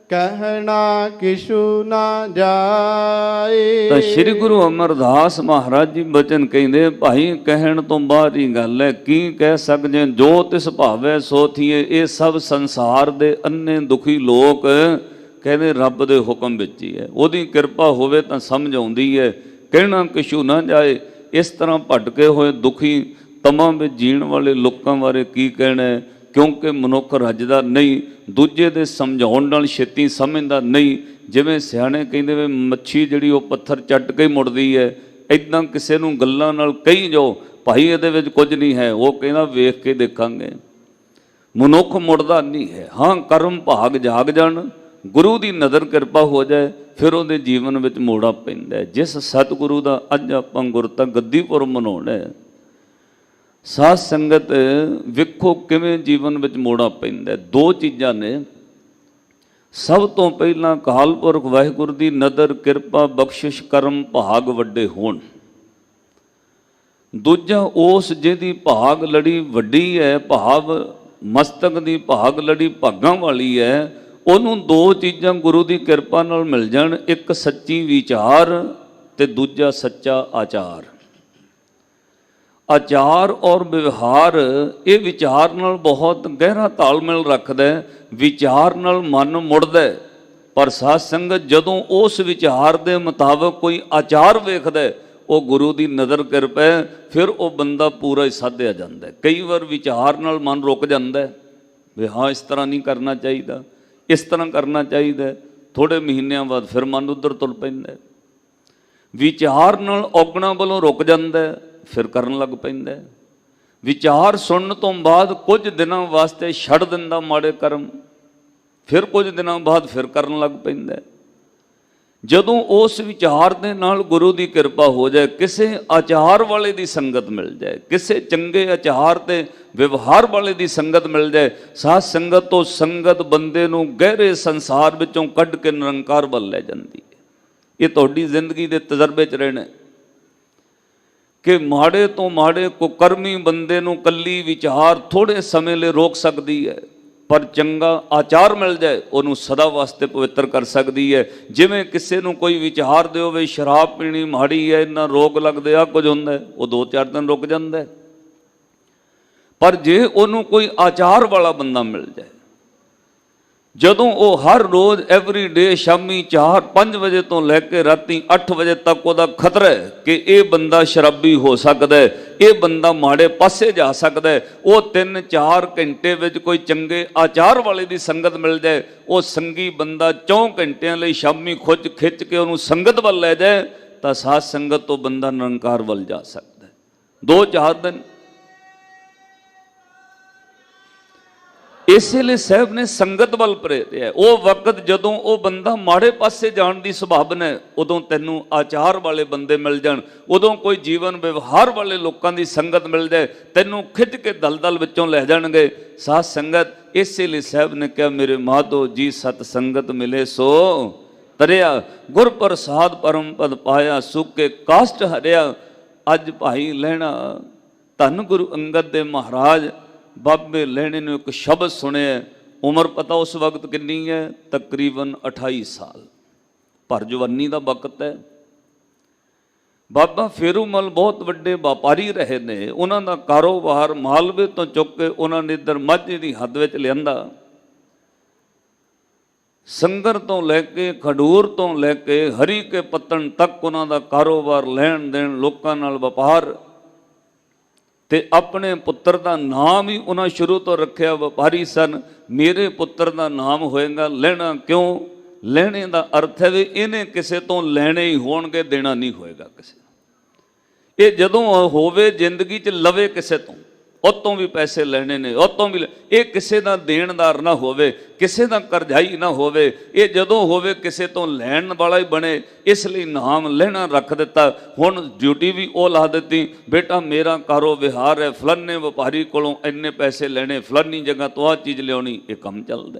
ਕਹਿਣਾ ਕਿਛੂ ਨਾ ਜਾਏ। ਤਾਂ ਸ੍ਰੀ ਗੁਰੂ ਅਮਰਦਾਸ ਮਹਾਰਾਜ ਜੀ ਬਚਨ ਕਹਿੰਦੇ, ਭਾਈ ਕਹਿਣ ਤੋਂ ਬਾਹਰ ਹੀ ਗੱਲ ਹੈ, ਕੀ ਕਹਿ ਸਕਦੇ। ਜੋ ਤਿਸ ਭਾਵੈ ਸੋ ਥੀਏ, ਇਹ ਸਭ ਸੰਸਾਰ ਦੇ ਅੰਨੇ ਦੁਖੀ ਲੋਕ ਕਹਿੰਦੇ ਰੱਬ ਦੇ ਹੁਕਮ ਵਿੱਚ ਹੀ ਹੈ, ਉਹਦੀ ਕਿਰਪਾ ਹੋਵੇ ਤਾਂ ਸਮਝ ਆਉਂਦੀ ਹੈ, ਕਹਿਣਾ ਕਿਛੂ ਨਾ ਜਾਏ। ਇਸ ਤਰ੍ਹਾਂ ਭਟਕੇ ਹੋਏ ਦੁਖੀ ਤਮਾਂ ਵਿੱਚ ਜੀਣ ਵਾਲੇ ਲੋਕਾਂ ਬਾਰੇ ਕੀ ਕਹਿਣਾ ਹੈ, ਕਿਉਂਕਿ ਮਨੁੱਖ ਰੱਜਦਾ ਨਹੀਂ, ਦੂਜੇ ਦੇ ਸਮਝਾਉਣ ਨਾਲ ਛੇਤੀ ਸਮਝਦਾ ਨਹੀਂ। ਜਿਵੇਂ ਸਿਆਣੇ ਕਹਿੰਦੇ ਵੇ ਮੱਛੀ ਜਿਹੜੀ ਉਹ ਪੱਥਰ ਚੱਟ ਕੇ ਮੁੜਦੀ ਹੈ, ਇੱਦਾਂ ਕਿਸੇ ਨੂੰ ਗੱਲਾਂ ਨਾਲ ਕਹੀ ਜਾਓ ਭਾਈ ਇਹਦੇ ਵਿੱਚ ਕੁਝ ਨਹੀਂ ਹੈ, ਉਹ ਕਹਿੰਦਾ ਵੇਖ ਕੇ ਦੇਖਾਂਗੇ। ਮਨੁੱਖ ਮੁੜਦਾ ਨਹੀਂ ਹੈ। ਹਾਂ, ਕਰਮ ਭਾਗ ਜਾਗ ਜਾਣ, ਗੁਰੂ ਦੀ ਨਜ਼ਰ ਕਿਰਪਾ ਹੋ ਜਾਏ, ਫਿਰ ਉਹਦੇ ਜੀਵਨ ਵਿੱਚ ਮੋੜਾ ਪੈਂਦਾ। ਜਿਸ ਸਤਿਗੁਰੂ ਦਾ ਅੱਜ ਆਪਾਂ ਗੁਰਤਾ ਗੱਦੀਪੁਰ ਮਨਾਉਣਾ ਹੈ, ਸਾਧ ਸੰਗਤ ਵੇਖੋ ਕਿਵੇਂ ਜੀਵਨ ਵਿੱਚ ਮੋੜਾ ਪੈਂਦਾ। ਦੋ ਚੀਜ਼ਾਂ ਨੇ, ਸਭ ਤੋਂ ਪਹਿਲਾਂ ਅਕਾਲ ਪੁਰਖ ਵਾਹਿਗੁਰੂ ਦੀ ਨਦਰ ਕਿਰਪਾ ਬਖਸ਼ਿਸ਼ ਕਰਮ ਭਾਗ ਵੱਡੇ ਹੋਣ। ਦੂਜਾ ਉਸ ਜਿਹਦੀ ਭਾਗ ਲੜੀ ਵੱਡੀ ਹੈ, ਭਾਵ ਮਸਤਕ ਦੀ ਭਾਗ ਲੜੀ ਭਾਗਾਂ ਵਾਲੀ ਹੈ, ਉਹਨੂੰ ਦੋ ਚੀਜ਼ਾਂ ਗੁਰੂ ਦੀ ਕਿਰਪਾ ਨਾਲ ਮਿਲ ਜਾਣ, ਇੱਕ ਸੱਚੀ ਵਿਚਾਰ ਤੇ ਦੂਜਾ ਸੱਚਾ ਆਚਾਰ। ਆਚਾਰ ਔਰ ਵਿਵਹਾਰ ਇਹ ਵਿਚਾਰ ਨਾਲ ਬਹੁਤ ਗਹਿਰਾ ਤਾਲਮੇਲ ਰੱਖਦਾ ਹੈ, ਵਿਚਾਰ ਨਾਲ ਮਨ ਮੁੜਦਾ ਹੈ। ਪਰ ਸਾਧ ਸੰਗਤ ਜਦੋਂ ਉਸ ਵਿਚਾਰ ਦੇ ਮੁਤਾਬਕ ਕੋਈ ਆਚਾਰ ਵੇਖਦਾ, ਉਹ ਗੁਰੂ ਦੀ ਨਜ਼ਰ ਕਿਰਪਾ ਹੈ, ਫਿਰ ਉਹ ਬੰਦਾ ਪੂਰਾ ਹੀ ਸਾਧਿਆ ਜਾਂਦਾ। ਕਈ ਵਾਰ ਵਿਚਾਰ ਨਾਲ ਮਨ ਰੁਕ ਜਾਂਦਾ ਵੀ ਹਾਂ ਇਸ ਤਰ੍ਹਾਂ ਨਹੀਂ ਕਰਨਾ ਚਾਹੀਦਾ, ਇਸ ਤਰ੍ਹਾਂ ਕਰਨਾ ਚਾਹੀਦਾ। ਥੋੜ੍ਹੇ ਮਹੀਨਿਆਂ ਬਾਅਦ ਫਿਰ ਮਨ ਉੱਧਰ ਤੁਲ ਪੈਂਦਾ। ਵਿਚਾਰ ਨਾਲ ਔਗਣਾ ਵੱਲੋਂ ਰੁਕ ਜਾਂਦਾ, ਫਿਰ ਕਰਨ ਲੱਗ ਪੈਂਦਾ। ਵਿਚਾਰ ਸੁਣਨ ਤੋਂ ਬਾਅਦ ਕੁਝ ਦਿਨਾਂ ਵਾਸਤੇ ਛੱਡ ਦਿੰਦਾ ਮਾੜੇ ਕਰਮ, ਫਿਰ ਕੁਝ ਦਿਨਾਂ ਬਾਅਦ ਫਿਰ ਕਰਨ ਲੱਗ ਪੈਂਦਾ। ਜਦੋਂ ਉਸ ਵਿਚਾਰ ਦੇ ਨਾਲ ਗੁਰੂ ਦੀ ਕਿਰਪਾ ਹੋ ਜਾਏ, ਕਿਸੇ ਆਚਾਰ ਵਾਲੇ ਦੀ ਸੰਗਤ ਮਿਲ ਜਾਏ, ਕਿਸੇ ਚੰਗੇ ਆਚਾਰ ਤੇ ਵਿਵਹਾਰ ਵਾਲੇ ਦੀ ਸੰਗਤ ਮਿਲ ਜਾਏ, ਸਾਧ ਸੰਗਤ ਤੋਂ ਸੰਗਤ ਬੰਦੇ ਨੂੰ ਗਹਿਰੇ ਸੰਸਾਰ ਵਿੱਚੋਂ ਕੱਢ ਕੇ ਨਿਰੰਕਾਰ ਵੱਲ ਲੈ ਜਾਂਦੀ ਹੈ। ਇਹ ਤੁਹਾਡੀ ਜ਼ਿੰਦਗੀ ਦੇ ਤਜਰਬੇ 'ਚ ਰਹਿਣਾ ਕਿ ਮਾੜੇ ਤੋਂ ਮਾੜੇ ਕੁਕਰਮੀ ਬੰਦੇ ਨੂੰ ਕੱਲੀ ਵਿਚਾਰ ਥੋੜੇ ਸਮੇਂ ਲਈ ਰੋਕ ਸਕਦੀ ਹੈ, ਪਰ ਚੰਗਾ ਆਚਾਰ ਮਿਲ ਜਾਏ ਉਹਨੂੰ ਸਦਾ ਵਾਸਤੇ ਪਵਿੱਤਰ ਕਰ ਸਕਦੀ ਹੈ। ਜਿਵੇਂ ਕਿਸੇ ਨੂੰ ਕੋਈ ਵਿਚਾਰ ਦਿਓ ਵੀ ਸ਼ਰਾਬ ਪੀਣੀ ਮਾੜੀ ਹੈ, ਇੰਨਾ ਰੋਗ ਲੱਗਦੇ ਆ ਕੁਝ ਹੁੰਦਾ, ਉਹ 2-4 ਦਿਨ ਰੁਕ ਜਾਂਦਾ। ਪਰ ਜੇ ਉਹਨੂੰ ਕੋਈ ਆਚਾਰ ਵਾਲਾ ਬੰਦਾ ਮਿਲ ਜਾਏ, ਜਦੋਂ ਉਹ ਹਰ ਰੋਜ਼ ਐਵਰੀ ਡੇ ਸ਼ਾਮੀ 4-5 ਵਜੇ ਤੋਂ ਲੈ ਕੇ ਰਾਤੀ 8 ਵਜੇ ਤੱਕ ਉਹਦਾ ਖਤਰਾ ਹੈ ਕਿ ਇਹ ਬੰਦਾ ਸ਼ਰਾਬੀ ਹੋ ਸਕਦਾ ਹੈ, ਇਹ ਬੰਦਾ ਮਾੜੇ ਪਾਸੇ ਜਾ ਸਕਦਾ ਹੈ, ਉਹ 3-4 ਘੰਟੇ ਵਿੱਚ ਕੋਈ ਚੰਗੇ ਆਚਾਰ ਵਾਲੇ ਦੀ ਸੰਗਤ ਮਿਲ ਜਾਏ, ਉਹ ਸੰਗੀ ਬੰਦਾ 4 ਘੰਟਿਆਂ ਲਈ ਸ਼ਾਮੀ ਖਿੱਚ ਕੇ ਉਹਨੂੰ ਸੰਗਤ ਵੱਲ ਲੈ ਜਾਏ, ਤਾਂ ਸਾਧ ਸੰਗਤ ਤੋਂ ਬੰਦਾ ਨਿਰੰਕਾਰ ਵੱਲ ਜਾ ਸਕਦਾ ਹੈ। 2-4 ਦਿਨ ਇਸੇ ਲਈ ਸਾਹਿਬ ਨੇ ਸੰਗਤ ਵੱਲ ਪ੍ਰੇਰਿਆ। ਉਹ ਵਕਤ ਜਦੋਂ ਉਹ ਬੰਦਾ ਮਾੜੇ ਪਾਸੇ ਜਾਣ ਦੀ ਸੰਭਾਵਨਾ ਹੈ, ਉਦੋਂ ਤੈਨੂੰ ਆਚਾਰ ਵਾਲੇ ਬੰਦੇ ਮਿਲ ਜਾਣ, ਉਦੋਂ ਕੋਈ ਜੀਵਨ ਵਿਵਹਾਰ ਵਾਲੇ ਲੋਕਾਂ ਦੀ ਸੰਗਤ ਮਿਲ ਜਾਏ, ਤੈਨੂੰ ਖਿੱਚ ਕੇ ਦਲਦਲ ਵਿੱਚੋਂ ਲੈ ਜਾਣਗੇ। ਸਾਧ ਸੰਗਤ ਇਸੇ ਲਈ ਸਾਹਿਬ ਨੇ ਕਿਹਾ, ਮੇਰੇ ਮਾਧੋ ਜੀ ਸਤ ਸੰਗਤ ਮਿਲੇ ਸੋ ਤਰਿਆ, ਗੁਰ ਪ੍ਰਸਾਦ ਪਰਮ ਪਦ ਪਾਇਆ, ਸੁਕੇ ਕਾਸ਼ਟ ਹਰਿਆ। ਅੱਜ ਭਾਈ ਲਹਿਣਾ ਧੰਨ ਗੁਰੂ ਅੰਗਦ ਦੇ ਮਹਾਰਾਜ ਬਾਬੇ ਲਹਿਣੇ ਨੂੰ ਇੱਕ ਸ਼ਬਦ ਸੁਣਿਆ। ਉਮਰ ਪਤਾ ਉਸ ਵਕਤ ਕਿੰਨੀ ਹੈ? ਤਕਰੀਬਨ 28 ਸਾਲ, ਪਰ ਜਵਾਨੀ ਦਾ ਵਕਤ ਹੈ। ਬਾਬਾ ਫੇਰੂਮਲ ਬਹੁਤ ਵੱਡੇ ਵਪਾਰੀ ਰਹੇ ਨੇ, ਉਹਨਾਂ ਦਾ ਕਾਰੋਬਾਰ ਮਾਲਵੇ ਤੋਂ ਚੁੱਕ ਕੇ ਉਹਨਾਂ ਨੇ ਇੱਧਰ ਮਾਝੇ ਦੀ ਹੱਦ ਵਿੱਚ ਲਿਆਂਦਾ। ਸੰਗਰ ਤੋਂ ਲੈ ਕੇ ਖਡੂਰ ਤੋਂ ਲੈ ਕੇ ਹਰੀ ਕੇ ਪੱਤਣ ਤੱਕ ਉਹਨਾਂ ਦਾ ਕਾਰੋਬਾਰ, ਲੈਣ ਦੇਣ, ਲੋਕਾਂ ਨਾਲ ਵਪਾਰ। ਤੇ ਆਪਣੇ ਪੁੱਤਰ ਦਾ ਨਾਮ ਹੀ ਉਹਨਾਂ ਸ਼ੁਰੂ ਤੋਂ ਰੱਖਿਆ, ਵਪਾਰੀ ਸਨ। ਮੇਰੇ ਪੁੱਤਰ ਦਾ ਨਾਮ ਹੋਏਗਾ ਲਹਿਣਾ। ਕਿਉਂ? ਲਹਿਣੇ ਦਾ ਅਰਥ ਹੈ ਵੀ ਇਹਨੇ ਕਿਸੇ ਤੋਂ ਲੈਣੇ ਹੀ ਹੋਣਗੇ, ਦੇਣਾ ਨਹੀਂ ਹੋਏਗਾ ਕਿਸੇ। ਇਹ ਜਦੋਂ ਹੋਵੇ ਜ਼ਿੰਦਗੀ 'ਚ ਲਵੇ ਕਿਸੇ ਤੋਂ, ਉਤੋਂ ਵੀ ਪੈਸੇ ਲੈਣੇ ਨੇ, ਉਤੋਂ ਵੀ ਇਹ ਕਿਸੇ ਦਾ ਦੇਣਦਾਰ ਨਾ ਹੋਵੇ, ਕਿਸੇ ਦਾ ਕਰਜ਼ਾਈ ਨਾ ਹੋਵੇ, ਇਹ ਜਦੋਂ ਹੋਵੇ ਕਿਸੇ ਤੋਂ ਲੈਣ ਵਾਲਾ ਹੀ ਬਣੇ। ਇਸ ਲਈ ਨਾਮ ਲੈਣਾ ਰੱਖ ਦਿੱਤਾ। ਹੁਣ ਡਿਊਟੀ ਵੀ ਉਹ ਲਾ ਦਿੱਤੀ, ਬੇਟਾ ਮੇਰਾ ਕਾਰੋ ਵਿਹਾਰ ਹੈ, ਫਲਾਨੇ ਵਪਾਰੀ ਕੋਲੋਂ ਇੰਨੇ ਪੈਸੇ ਲੈਣੇ, ਫਲਾਨੀ ਜਗ੍ਹਾ ਤੋਂ ਆਹ ਚੀਜ਼ ਲਿਆਉਣੀ, ਇਹ ਕੰਮ ਚੱਲਦਾ।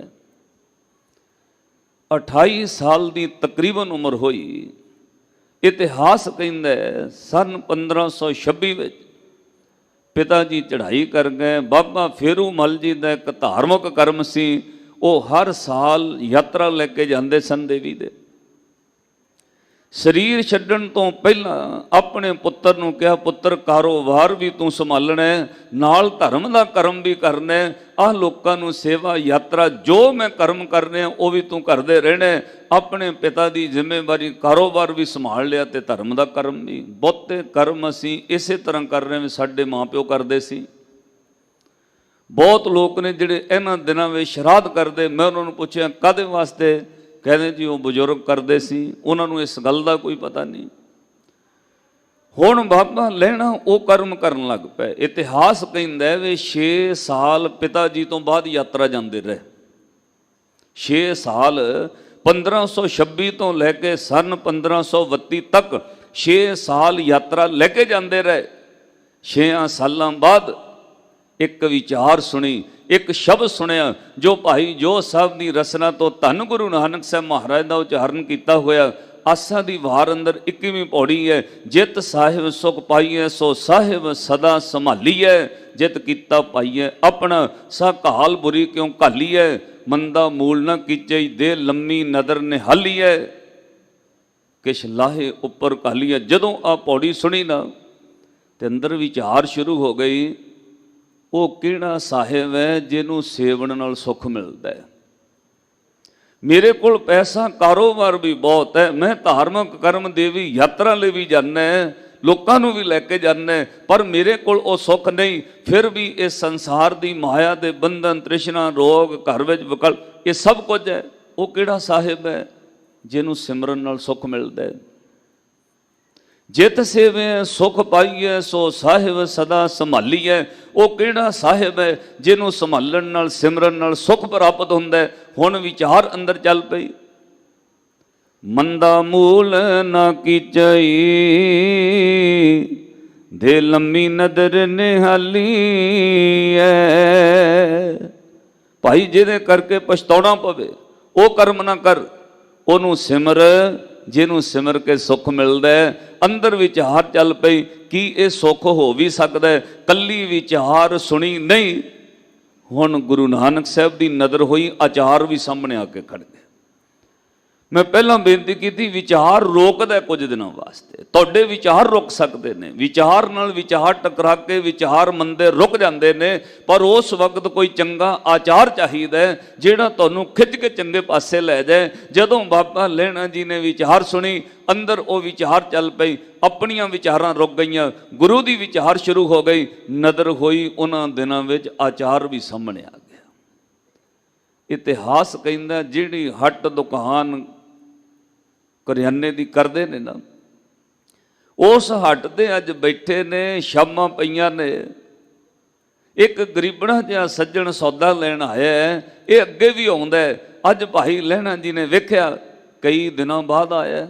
28 ਸਾਲ ਦੀ ਤਕਰੀਬਨ ਉਮਰ ਹੋਈ। ਇਤਿਹਾਸ ਕਹਿੰਦਾ ਸਨ 1526 ਵਿੱਚ ਪਿਤਾ ਜੀ ਚੜ੍ਹਾਈ ਕਰ ਗਏ। ਬਾਬਾ ਫੇਰੂ ਮਲ ਜੀ ਦਾ ਇੱਕ ਧਾਰਮਿਕ ਕਰਮ ਸੀ, ਉਹ ਹਰ ਸਾਲ ਯਾਤਰਾ ਲੈ ਕੇ ਜਾਂਦੇ ਸਨ ਦੇਵੀ ਦੇ। ਸਰੀਰ ਛੱਡਣ ਤੋਂ ਪਹਿਲਾਂ ਆਪਣੇ ਪੁੱਤਰ ਨੂੰ ਕਿਹਾ, ਪੁੱਤਰ ਕਾਰੋਬਾਰ ਵੀ ਤੂੰ ਸੰਭਾਲਣਾ, ਨਾਲ ਧਰਮ ਦਾ ਕਰਮ ਵੀ ਕਰਨਾ, ਆਹ ਲੋਕਾਂ ਨੂੰ ਸੇਵਾ ਯਾਤਰਾ ਜੋ ਮੈਂ ਕਰਮ ਕਰਨੇ ਆ ਉਹ ਵੀ ਤੂੰ ਕਰਦੇ ਰਹਿਣਾ। ਆਪਣੇ ਪਿਤਾ ਦੀ ਜ਼ਿੰਮੇਵਾਰੀ ਕਾਰੋਬਾਰ ਵੀ ਸੰਭਾਲ ਲਿਆ ਤੇ ਧਰਮ ਦਾ ਕਰਮ ਵੀ। ਬਹੁਤੇ ਕਰਮ ਅਸੀਂ ਇਸੇ ਤਰ੍ਹਾਂ ਕਰ ਰਹੇ ਹਾਂ, ਸਾਡੇ ਮਾਂ-ਪਿਓ ਕਰਦੇ ਸੀ। ਬਹੁਤ ਲੋਕ ਨੇ ਜਿਹੜੇ ਇਹਨਾਂ ਦਿਨਾਂ ਵਿੱਚ ਸ਼ਰਾਧ ਕਰਦੇ। ਮੈਂ ਉਹਨਾਂ ਨੂੰ ਪੁੱਛਿਆ ਕਾਹਦੇ ਵਾਸਤੇ? ਕਹਿੰਦੇ ਜੀ ਉਹ ਬਜ਼ੁਰਗ ਕਰਦੇ ਸੀ, ਉਹਨਾਂ ਨੂੰ ਇਸ ਗੱਲ ਦਾ ਕੋਈ ਪਤਾ ਨਹੀਂ। ਹੁਣ ਬਾਬਾ ਲੈਣਾ ਉਹ ਕਰਮ ਕਰਨ ਲੱਗ ਪਏ। ਇਤਿਹਾਸ ਕਹਿੰਦਾ ਵੀ 6 ਸਾਲ ਪਿਤਾ ਜੀ ਤੋਂ ਬਾਅਦ ਯਾਤਰਾ ਜਾਂਦੇ ਰਹੇ। 6 ਸਾਲ 1526 ਤੋਂ ਲੈ ਕੇ ਸਨ 1532 ਤੱਕ 6 ਸਾਲ ਯਾਤਰਾ ਲੈ ਕੇ ਜਾਂਦੇ ਰਹੇ। 6 ਸਾਲਾਂ ਬਾਅਦ ਇੱਕ ਵਿਚਾਰ ਸੁਣੀ, ਇੱਕ ਸ਼ਬਦ ਸੁਣਿਆ ਜੋ ਭਾਈ ਜੋਧ ਸਾਹਿਬ ਦੀ ਰਸਨਾ ਤੋਂ ਧੰਨ ਗੁਰੂ ਨਾਨਕ ਸਾਹਿਬ ਮਹਾਰਾਜ ਦਾ ਉਚਾਰਨ ਕੀਤਾ ਹੋਇਆ। ਆਸਾ ਦੀ ਵਾਰ ਅੰਦਰ 21ਵੀਂ ਪੌੜੀ ਹੈ, ਜਿਤ ਸਾਹਿਬ ਸੁਖ ਪਾਈਐ ਸੋ ਸਾਹਿਬ ਸਦਾ ਸੰਭਾਲੀਐ, ਜਿਤ ਕੀਤਾ ਪਾਈਐ ਆਪਣਾ ਸਾ ਘਾਲ ਬੁਰੀ ਕਿਉਂ ਘਾਲੀਐ, ਮੰਦਾ ਮੂਲ ਨਾ ਕੀਚਈ ਦੇ ਲੰਮੀ ਨਦਰ ਨਿਹਾਲੀਐ, ਕਿਛ ਲਾਹੇ ਉੱਪਰ ਘਾਲੀਐ। ਜਦੋਂ ਆ ਪੌੜੀ ਸੁਣੀ ਨਾ ਤੇ ਅੰਦਰ ਵਿਚਾਰ ਸ਼ੁਰੂ ਹੋ ਗਈ, ਉਹ ਕਿਹੜਾ ਸਾਹਿਬ ਹੈ ਜਿਹਨੂੰ ਸੇਵਣ ਨਾਲ ਸੁੱਖ ਮਿਲਦਾ ਹੈ। ਮੇਰੇ ਕੋਲ ਪੈਸਾ ਕਾਰੋਬਾਰ ਵੀ ਬਹੁਤ ਹੈ, ਮੈਂ ਧਾਰਮਿਕ ਕਰਮ ਦੇਵੀ ਯਾਤਰਾ ਲਈ ਵੀ ਜਾਂਦਾ, ਲੋਕਾਂ ਨੂੰ ਵੀ ਲੈ ਕੇ ਜਾਂਦਾ, ਪਰ ਮੇਰੇ ਕੋਲ ਉਹ ਸੁੱਖ ਨਹੀਂ। ਫਿਰ ਵੀ ਇਹ ਸੰਸਾਰ ਦੀ ਮਾਇਆ ਦੇ ਬੰਧਨ, ਤ੍ਰਿਸ਼ਨਾ, ਰੋਗ, ਘਰ ਵਿੱਚ ਵਿਕਲ, ਇਹ ਸਭ ਕੁਝ ਹੈ। ਉਹ ਕਿਹੜਾ ਸਾਹਿਬ ਹੈ ਜਿਹਨੂੰ ਸਿਮਰਨ ਨਾਲ ਸੁੱਖ ਮਿਲਦਾ ਹੈ। ਜਿਤ ਸੇਵੇ ਸੁਖ ਪਾਈਐ ਸੋ ਸਾਹਿਬ ਸਦਾ ਸੰਭਾਲੀਐ, ਉਹ ਕਿਹੜਾ ਸਾਹਿਬ ਹੈ ਜਿਹਨੂੰ ਸੰਭਾਲਣ ਨਾਲ, ਸਿਮਰਨ ਨਾਲ ਸੁੱਖ ਪ੍ਰਾਪਤ ਹੁੰਦਾ ਹੈ। ਹੁਣ ਵਿਚਾਰ ਅੰਦਰ ਚੱਲ ਪਈ, ਮੰਦਾ ਮੂਲ ਨਾ ਕੀਚਈ ਦੇ ਲੰਮੀ ਨਦਰ ਨਿਹਾਲੀਐ। ਭਾਈ ਜਿਹਦੇ ਕਰਕੇ ਪਛਤਾਉਣਾ ਪਵੇ ਉਹ ਕਰਮ ਨਾ ਕਰ, ਉਹਨੂੰ ਸਿਮਰ ਜਿਹਨੂੰ ਸਿਮਰ ਕੇ ਸੁੱਖ ਮਿਲਦਾ ਹੈ। ਅੰਦਰ ਵਿਚਾਰ ਚੱਲ ਪਈ, ਕੀ ਇਹ ਸੁੱਖ ਹੋ ਵੀ ਸਕਦਾ ਹੈ? ਕੱਲੀ ਵਿਚਾਰ ਸੁਣੀ ਨਹੀਂ, ਹੁਣ ਗੁਰੂ ਨਾਨਕ ਸਾਹਿਬ ਦੀ ਨਜ਼ਰ ਹੋਈ, ਆਚਾਰ ਵੀ ਸਾਹਮਣੇ ਆ ਕੇ ਖੜ ਗਏ। ਮੈਂ ਪਹਿਲਾਂ ਬੇਨਤੀ ਕੀਤੀ, ਵਿਚਾਰ ਰੋਕਦਾ ਕੁਝ ਦਿਨਾਂ ਵਾਸਤੇ, ਤੁਹਾਡੇ ਵਿਚਾਰ ਰੁਕ ਸਕਦੇ ਨੇ। ਵਿਚਾਰ ਨਾਲ ਵਿਚਾਰ ਟਕਰਾ ਕੇ ਵਿਚਾਰ ਮੰਦੇ ਰੁਕ ਜਾਂਦੇ ਨੇ, ਪਰ ਉਸ ਵਕਤ ਕੋਈ ਚੰਗਾ ਆਚਾਰ ਚਾਹੀਦਾ ਜਿਹੜਾ ਤੁਹਾਨੂੰ ਖਿੱਚ ਕੇ ਚੰਗੇ ਪਾਸੇ ਲੈ ਜਾਏ। ਜਦੋਂ ਬਾਬਾ ਲਹਿਣਾ ਜੀ ਨੇ ਵਿਚਾਰ ਸੁਣੀ, ਅੰਦਰ ਉਹ ਵਿਚਾਰ ਚੱਲ ਪਈ, ਆਪਣੀਆਂ ਵਿਚਾਰਾਂ ਰੁਕ ਗਈਆਂ, ਗੁਰੂ ਦੀ ਵਿਚਾਰ ਸ਼ੁਰੂ ਹੋ ਗਈ। ਨਜ਼ਰ ਹੋਈ ਉਹਨਾਂ ਦਿਨਾਂ ਵਿੱਚ ਆਚਾਰ ਵੀ ਸਾਹਮਣੇ ਆ ਗਿਆ। ਇਤਿਹਾਸ ਕਹਿੰਦਾ ਜਿਹੜੀ ਹੱਟ ਦੁਕਾਨ ਕਰਿਆਨੇ ਦੀ ਕਰਦੇ ਨੇ ਨਾ, ਉਸ ਹੱਟ ਤੇ ਅੱਜ ਬੈਠੇ ਨੇ, ਸ਼ਾਮਾਂ ਪਈਆਂ ਨੇ, ਇੱਕ ਗਰੀਬਣਾ ਜਿਹਾ ਸੱਜਣ ਸੌਦਾ ਲੈਣ ਆਇਆ। ਇਹ ਅੱਗੇ ਵੀ ਆਉਂਦਾ, ਅੱਜ ਭਾਈ ਲਹਿਣਾ ਜੀ ਨੇ ਵੇਖਿਆ ਕਈ ਦਿਨਾਂ ਬਾਅਦ ਆਇਆ,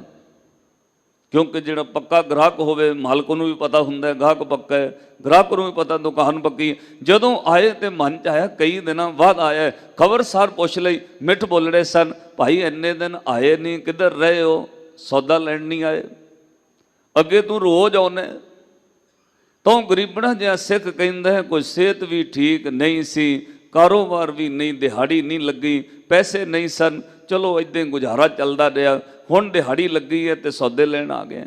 ਕਿਉਂਕਿ ਜਿਹੜਾ ਪੱਕਾ ਗ੍ਰਾਹਕ ਹੋਵੇ ਮਾਲਕ ਨੂੰ ਵੀ ਪਤਾ ਹੁੰਦਾ ਗਾਹਕ ਪੱਕਾ ਹੈ, ਗ੍ਰਾਹਕ ਨੂੰ ਵੀ ਪਤਾ ਦੁਕਾਨ ਪੱਕੀ। ਜਦੋਂ ਆਏ ਤੇ ਮਨ 'ਚ ਆਇਆ ਕਈ ਦਿਨਾਂ ਬਾਅਦ ਆਇਆ, ਖਬਰਸਾਰ ਪੁੱਛ ਲਈ, ਮਿੱਠ ਬੋਲੜੇ ਸਨ, ਭਾਈ ਇੰਨੇ ਦਿਨ ਆਏ ਨਹੀਂ, ਕਿੱਧਰ ਰਹੇ ਹੋ, ਸੌਦਾ ਲੈਣ ਨਹੀਂ ਆਏ? ਅੱਗੇ ਤੂੰ ਰੋਜ਼ ਆਉਣਾ। ਤਾਂ ਗਰੀਬਣਾ ਜਿਹਾ ਸਿੱਖ ਕਹਿੰਦਾ ਕੋਈ ਸਿਹਤ ਵੀ ਠੀਕ ਨਹੀਂ ਸੀ, ਕਾਰੋਬਾਰ ਵੀ ਨਹੀਂ, ਦਿਹਾੜੀ ਨਹੀਂ ਲੱਗੀ, ਪੈਸੇ ਨਹੀਂ ਸਨ, ਚਲੋ ਇੱਦਾਂ ਗੁਜ਼ਾਰਾ ਚੱਲਦਾ ਰਿਹਾ। ਹੁਣ ਦਿਹਾੜੀ ਲੱਗੀ ਹੈ ਤੇ ਸੌਦੇ ਲੈਣ ਆ ਗਏ।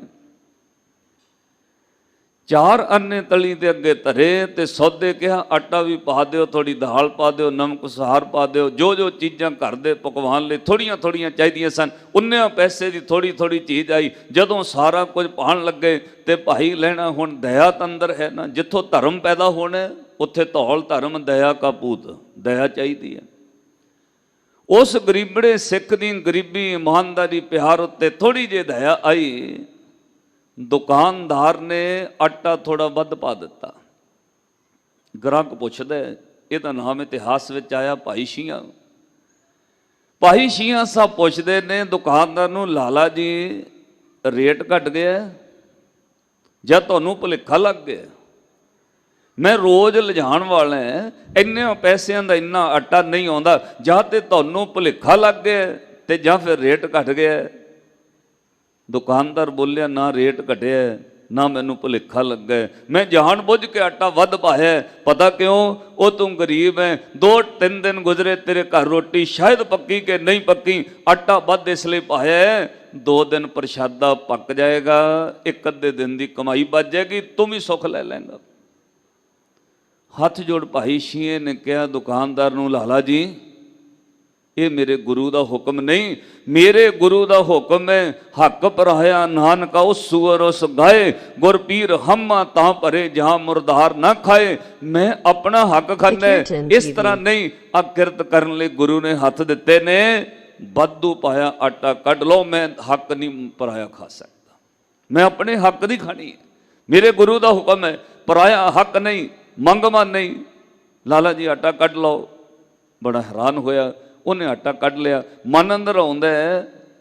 4 ਅੰਨੇ ਤਲੀ ਦੇ ਅੱਗੇ ਧਰੇ ਤੇ ਸੌਦੇ ਕਿਹਾ, ਆਟਾ ਵੀ ਪਾ ਦਿਓ, ਥੋੜੀ ਦਾਲ ਪਾ ਦਿਓ, ਨਮਕ ਸਹਾਰ ਪਾ ਦਿਓ, ਜੋ ਜੋ ਚੀਜ਼ਾਂ ਘਰ ਦੇ ਪਕਵਾਨ ਲਈ ਥੋੜੀਆਂ ਥੋੜੀਆਂ ਚਾਹੀਦੀਆਂ ਸਨ, ਉਨਿਆਂ ਪੈਸੇ ਦੀ ਥੋੜੀ ਥੋੜੀ ਚੀਜ਼ ਆਈ। ਜਦੋਂ ਸਾਰਾ ਕੁਝ ਪਾਣ ਲੱਗੇ ਤੇ ਭਾਈ ਲੈਣਾ, ਹੁਣ ਦਇਆ ਤੰਦਰ ਹੈ ਨਾ, ਜਿੱਥੋਂ ਧਰਮ ਪੈਦਾ ਹੋਣਾ ਉੱਥੇ ਧੌਲ ਧਰਮ, ਦਇਆ ਕਾ ਪੂਤ, ਦਇਆ ਚਾਹੀਦੀ ਹੈ। ਉਸ ਗਰੀਬੜੇ ਸਿੱਖ ਦੀ ਗਰੀਬੀ, ਇਮਾਨਦਾਰੀ, ਪਿਆਰ ਉੱਤੇ ਥੋੜੀ ਜਿਹੀ ਦਇਆ ਆਈ। ਦੁਕਾਨਦਾਰ ਨੇ ਆਟਾ ਥੋੜਾ ਵੱਧ ਪਾ ਦਿੱਤਾ। ਗ੍ਰਾਹਕ ਪੁੱਛਦਾ, ਇਹਦਾ ਨਾਮ ਇਤਿਹਾਸ ਵਿੱਚ ਆਇਆ ਭਾਈ ਸ਼ੀਆਂ। ਭਾਈ ਸ਼ੀਆਂ ਸਾਹਿਬ ਪੁੱਛਦੇ ਨੇ ਦੁਕਾਨਦਾਰ ਨੂੰ, ਲਾਲਾ ਜੀ ਰੇਟ ਘਟ ਗਿਆ ਜਾਂ ਤੁਹਾਨੂੰ ਭੁਲੇਖਾ ਲੱਗ ਗਿਆ? ਮੈਂ ਰੋਜ਼ ਲਿਜਾਣ ਵਾਲਾ, ਇੰਨੇ ਪੈਸਿਆਂ ਦਾ ਇੰਨਾ ਆਟਾ ਨਹੀਂ ਆਉਂਦਾ, ਜਾਂ ਤੇ ਤੁਹਾਨੂੰ ਭੁਲੇਖਾ ਲੱਗ ਗਿਆ ਤੇ ਜਾਂ ਫਿਰ ਰੇਟ ਘਟ ਗਿਆ। ਦੁਕਾਨਦਾਰ ਬੋਲਿਆ, ਨਾ ਰੇਟ ਘਟਿਆ ਨਾ ਮੈਨੂੰ ਭੁਲੇਖਾ ਲੱਗਾ, ਮੈਂ ਜਾਣ ਬੁੱਝ ਕੇ ਆਟਾ ਵੱਧ ਪਾਇਆ। ਪਤਾ ਕਿਉਂ? ਉਹ ਤੂੰ ਗਰੀਬ ਹੈ, 2-3 ਦਿਨ ਗੁਜ਼ਰੇ ਤੇਰੇ ਘਰ ਰੋਟੀ ਸ਼ਾਇਦ ਪੱਕੀ ਕਿ ਨਹੀਂ ਪੱਕੀ, ਆਟਾ ਵੱਧ ਇਸ ਲਈ ਪਾਇਆ, 2 ਦਿਨ ਪ੍ਰਸ਼ਾਦਾ ਪੱਕ ਜਾਏਗਾ, 1 ਅੱਧੇ ਦਿਨ ਦੀ ਕਮਾਈ ਬਚ ਜਾਏਗੀ, ਤੂੰ ਵੀ ਸੁੱਖ ਲੈ ਲੈਂਗਾ। ਹੱਥ ਜੋੜ ਭਾਈ ਸ਼ੀਏ ਨੇ ਕਿਹਾ ਦੁਕਾਨਦਾਰ ਨੂੰ, ਲਾਲਾ ਜੀ ਇਹ ਮੇਰੇ ਗੁਰੂ ਦਾ ਹੁਕਮ ਨਹੀਂ, ਮੇਰੇ ਗੁਰੂ ਦਾ ਹੁਕਮ ਹੈ, ਹੱਕ ਪਰਾਇਆ ਨਾਨਕਾ ਉਸ ਸੂਰ ਉਸ ਗਾਏ, ਗੁਰਪੀਰ ਹਮਾ ਤਾਂ ਭਰੇ ਜਹਾਂ ਮੁਰਦਾਰ ਨਾ ਖਾਏ। ਮੈਂ ਆਪਣਾ ਹੱਕ ਖਾਨਾ, ਇਸ ਤਰ੍ਹਾਂ ਨਹੀਂ। ਆ ਕਿਰਤ ਕਰਨ ਲਈ ਗੁਰੂ ਨੇ ਹੱਥ ਦਿੱਤੇ ਨੇ, ਵਾਧੂ ਪਾਇਆ ਆਟਾ ਕੱਢ ਲਓ, ਮੈਂ ਹੱਕ ਨਹੀਂ ਪਰਾਇਆ ਖਾ ਸਕਦਾ, ਮੈਂ ਆਪਣੇ ਹੱਕ ਦੀ ਖਾਣੀ ਹੈ, ਮੇਰੇ ਗੁਰੂ ਦਾ ਹੁਕਮ ਹੈ, ਪਰਾਇਆ ਹੱਕ ਨਹੀਂ, ਮੰਗਵਾ ਨਹੀਂ। ਲਾਲਾ ਜੀ ਆਟਾ ਕੱਢ ਲਓ। ਬੜਾ ਹੈਰਾਨ ਹੋਇਆ, ਉਹਨੇ ਆਟਾ ਕੱਢ ਲਿਆ। ਮਨ ਅੰਦਰ ਆਉਂਦਾ,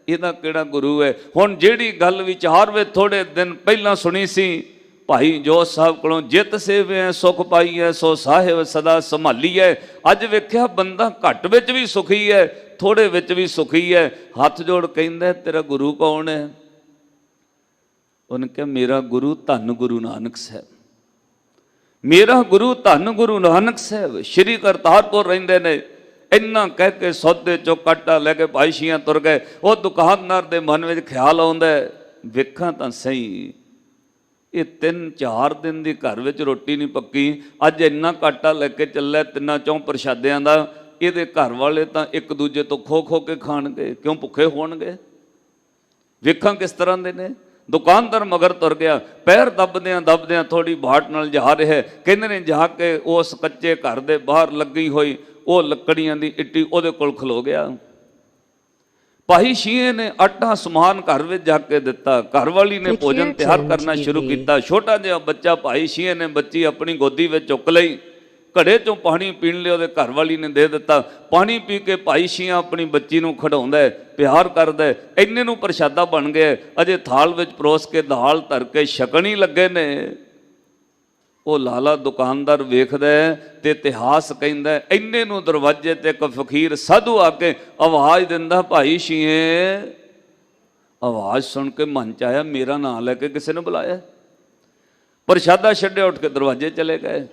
ਇਹਦਾ ਕਿਹੜਾ ਗੁਰੂ ਹੈ? ਹੁਣ ਜਿਹੜੀ ਗੱਲ ਵਿਚਾਰਵੇ ਥੋੜੇ ਦਿਨ ਪਹਿਲਾਂ ਸੁਣੀ ਸੀ ਭਾਈ ਜੋਤ ਸਾਹਿਬ ਕੋਲੋਂ, ਜਿਤ ਸੇਵਿਆ ਸੁਖ ਪਾਈਐ ਸੋ ਸਾਹਿਬ ਸਦਾ ਸੰਭਾਲੀਐ, ਅੱਜ ਵੇਖਿਆ ਬੰਦਾ ਘੱਟ ਵਿੱਚ ਵੀ ਸੁਖੀ ਹੈ, ਥੋੜੇ ਵਿੱਚ ਵੀ ਸੁਖੀ ਹੈ। ਹੱਥ ਜੋੜ ਕਹਿੰਦਾ, ਤੇਰਾ ਗੁਰੂ ਕੌਣ ਹੈ? ਉਹਨੇ ਕਿਹਾ, ਮੇਰਾ ਗੁਰੂ ਧੰਨ ਗੁਰੂ ਨਾਨਕ ਸਾਹਿਬ, ਮੇਰਾ ਗੁਰੂ ਧੰਨ ਗੁਰੂ ਨਾਨਕ ਸਾਹਿਬ ਸ਼੍ਰੀ ਕਰਤਾਰਪੁਰ ਰਹਿੰਦੇ ਨੇ। ਇੰਨਾ ਕਹਿ ਕੇ ਸੌਦੇ ਚੋਂ ਕਾਟਾ ਲੈ ਕੇ ਭਾਈ ਸ਼ੀਆਂ ਤੁਰ ਗਏ। ਉਹ ਦੁਕਾਨਦਾਰ ਦੇ ਮਨ ਵਿੱਚ ਖਿਆਲ ਆਉਂਦਾ, ਵੇਖਾਂ ਤਾਂ ਸਹੀ, ਇਹ 3-4 ਦਿਨ ਦੀ ਘਰ ਵਿੱਚ ਰੋਟੀ ਨਹੀਂ ਪੱਕੀ, ਅੱਜ ਇੰਨਾ ਕਾਟਾ ਲੈ ਕੇ ਚੱਲਿਆ 3-4 ਪ੍ਰਸ਼ਾਦਿਆਂ ਦਾ, ਇਹਦੇ ਘਰ ਵਾਲੇ ਤਾਂ ਇੱਕ ਦੂਜੇ ਤੋਂ ਖੋ ਖੋ ਕੇ ਖਾਣਗੇ, ਕਿਉਂ ਭੁੱਖੇ ਹੋਣਗੇ? ਵੇਖਾਂ ਕਿਸ ਤਰ੍ਹਾਂ ਦੇ ਨੇ। ਦੁਕਾਨਦਾਰ ਮਗਰ ਤੁਰ ਗਿਆ, ਪੈਰ ਦੱਬਦਿਆਂ ਥੋੜੀ ਬਾਟ ਨਾਲ ਜਾ ਰਿਹਾ। ਕਹਿੰਦੇ ਨੇ ਜਾ ਕੇ ਉਸ ਕੱਚੇ ਘਰ ਦੇ ਬਾਹਰ ਲੱਗੀ ਹੋਈ ਉਹ ਲੱਕੜੀਆਂ ਦੀ ਇੱਟੀ ਉਹਦੇ ਕੋਲ ਖਲੋ ਗਿਆ। ਭਾਈ ਸ਼ੀਏ ਨੇ ਆਟਾ ਸਮਾਨ ਘਰ ਵਿੱਚ ਜਾ ਕੇ ਦਿੱਤਾ, ਘਰ ਵਾਲੀ ਨੇ ਭੋਜਨ ਤਿਆਰ ਕਰਨਾ ਸ਼ੁਰੂ ਕੀਤਾ। ਛੋਟਾ ਜਿਹਾ ਬੱਚਾ ਭਾਈ ਸ਼ੀਏ ਨੇ ਬੱਚੀ ਆਪਣੀ ਗੋਦੀ ਵਿੱਚ ਚੁੱਕ ਲਈ, ਘੜੇ ਚੋਂ ਪਾਣੀ ਪੀਣ ਲਈ ਉਹਦੇ ਘਰ ਵਾਲੀ ਨੇ ਦੇ ਦਿੱਤਾ। ਪਾਣੀ ਪੀ ਕੇ ਭਾਈ ਸ਼ੀਆਂ ਆਪਣੀ ਬੱਚੀ ਨੂੰ ਖਿਡਾਉਂਦਾ, ਪਿਆਰ ਕਰਦਾ। ਇੰਨੇ ਨੂੰ ਪ੍ਰਸ਼ਾਦਾ ਬਣ ਗਿਆ, ਅਜੇ ਥਾਲ ਵਿੱਚ ਪਰੋਸ ਕੇ ਦਾਲ ਧਰ ਕੇ ਛਕਣ ਹੀ ਲੱਗੇ ਨੇ। ਉਹ ਲਾਲਾ ਦੁਕਾਨਦਾਰ ਵੇਖਦਾ ਤੇ ਇਤਿਹਾਸ ਕਹਿੰਦਾ, ਇੰਨੇ ਨੂੰ ਦਰਵਾਜ਼ੇ ਤੇ ਇੱਕ ਫਕੀਰ ਸਾਧੂ ਆ ਕੇ ਆਵਾਜ਼ ਦਿੰਦਾ, ਭਾਈ ਸ਼ੀਏ। ਆਵਾਜ਼ ਸੁਣ ਕੇ ਮਨ ਚ ਆਇਆ, ਮੇਰਾ ਨਾਂ ਲੈ ਕੇ ਕਿਸੇ ਨੇ ਬੁਲਾਇਆ। ਪ੍ਰਸ਼ਾਦਾ ਛੱਡਿਆ, ਉੱਠ ਕੇ ਦਰਵਾਜ਼ੇ ਚਲੇ ਗਏ।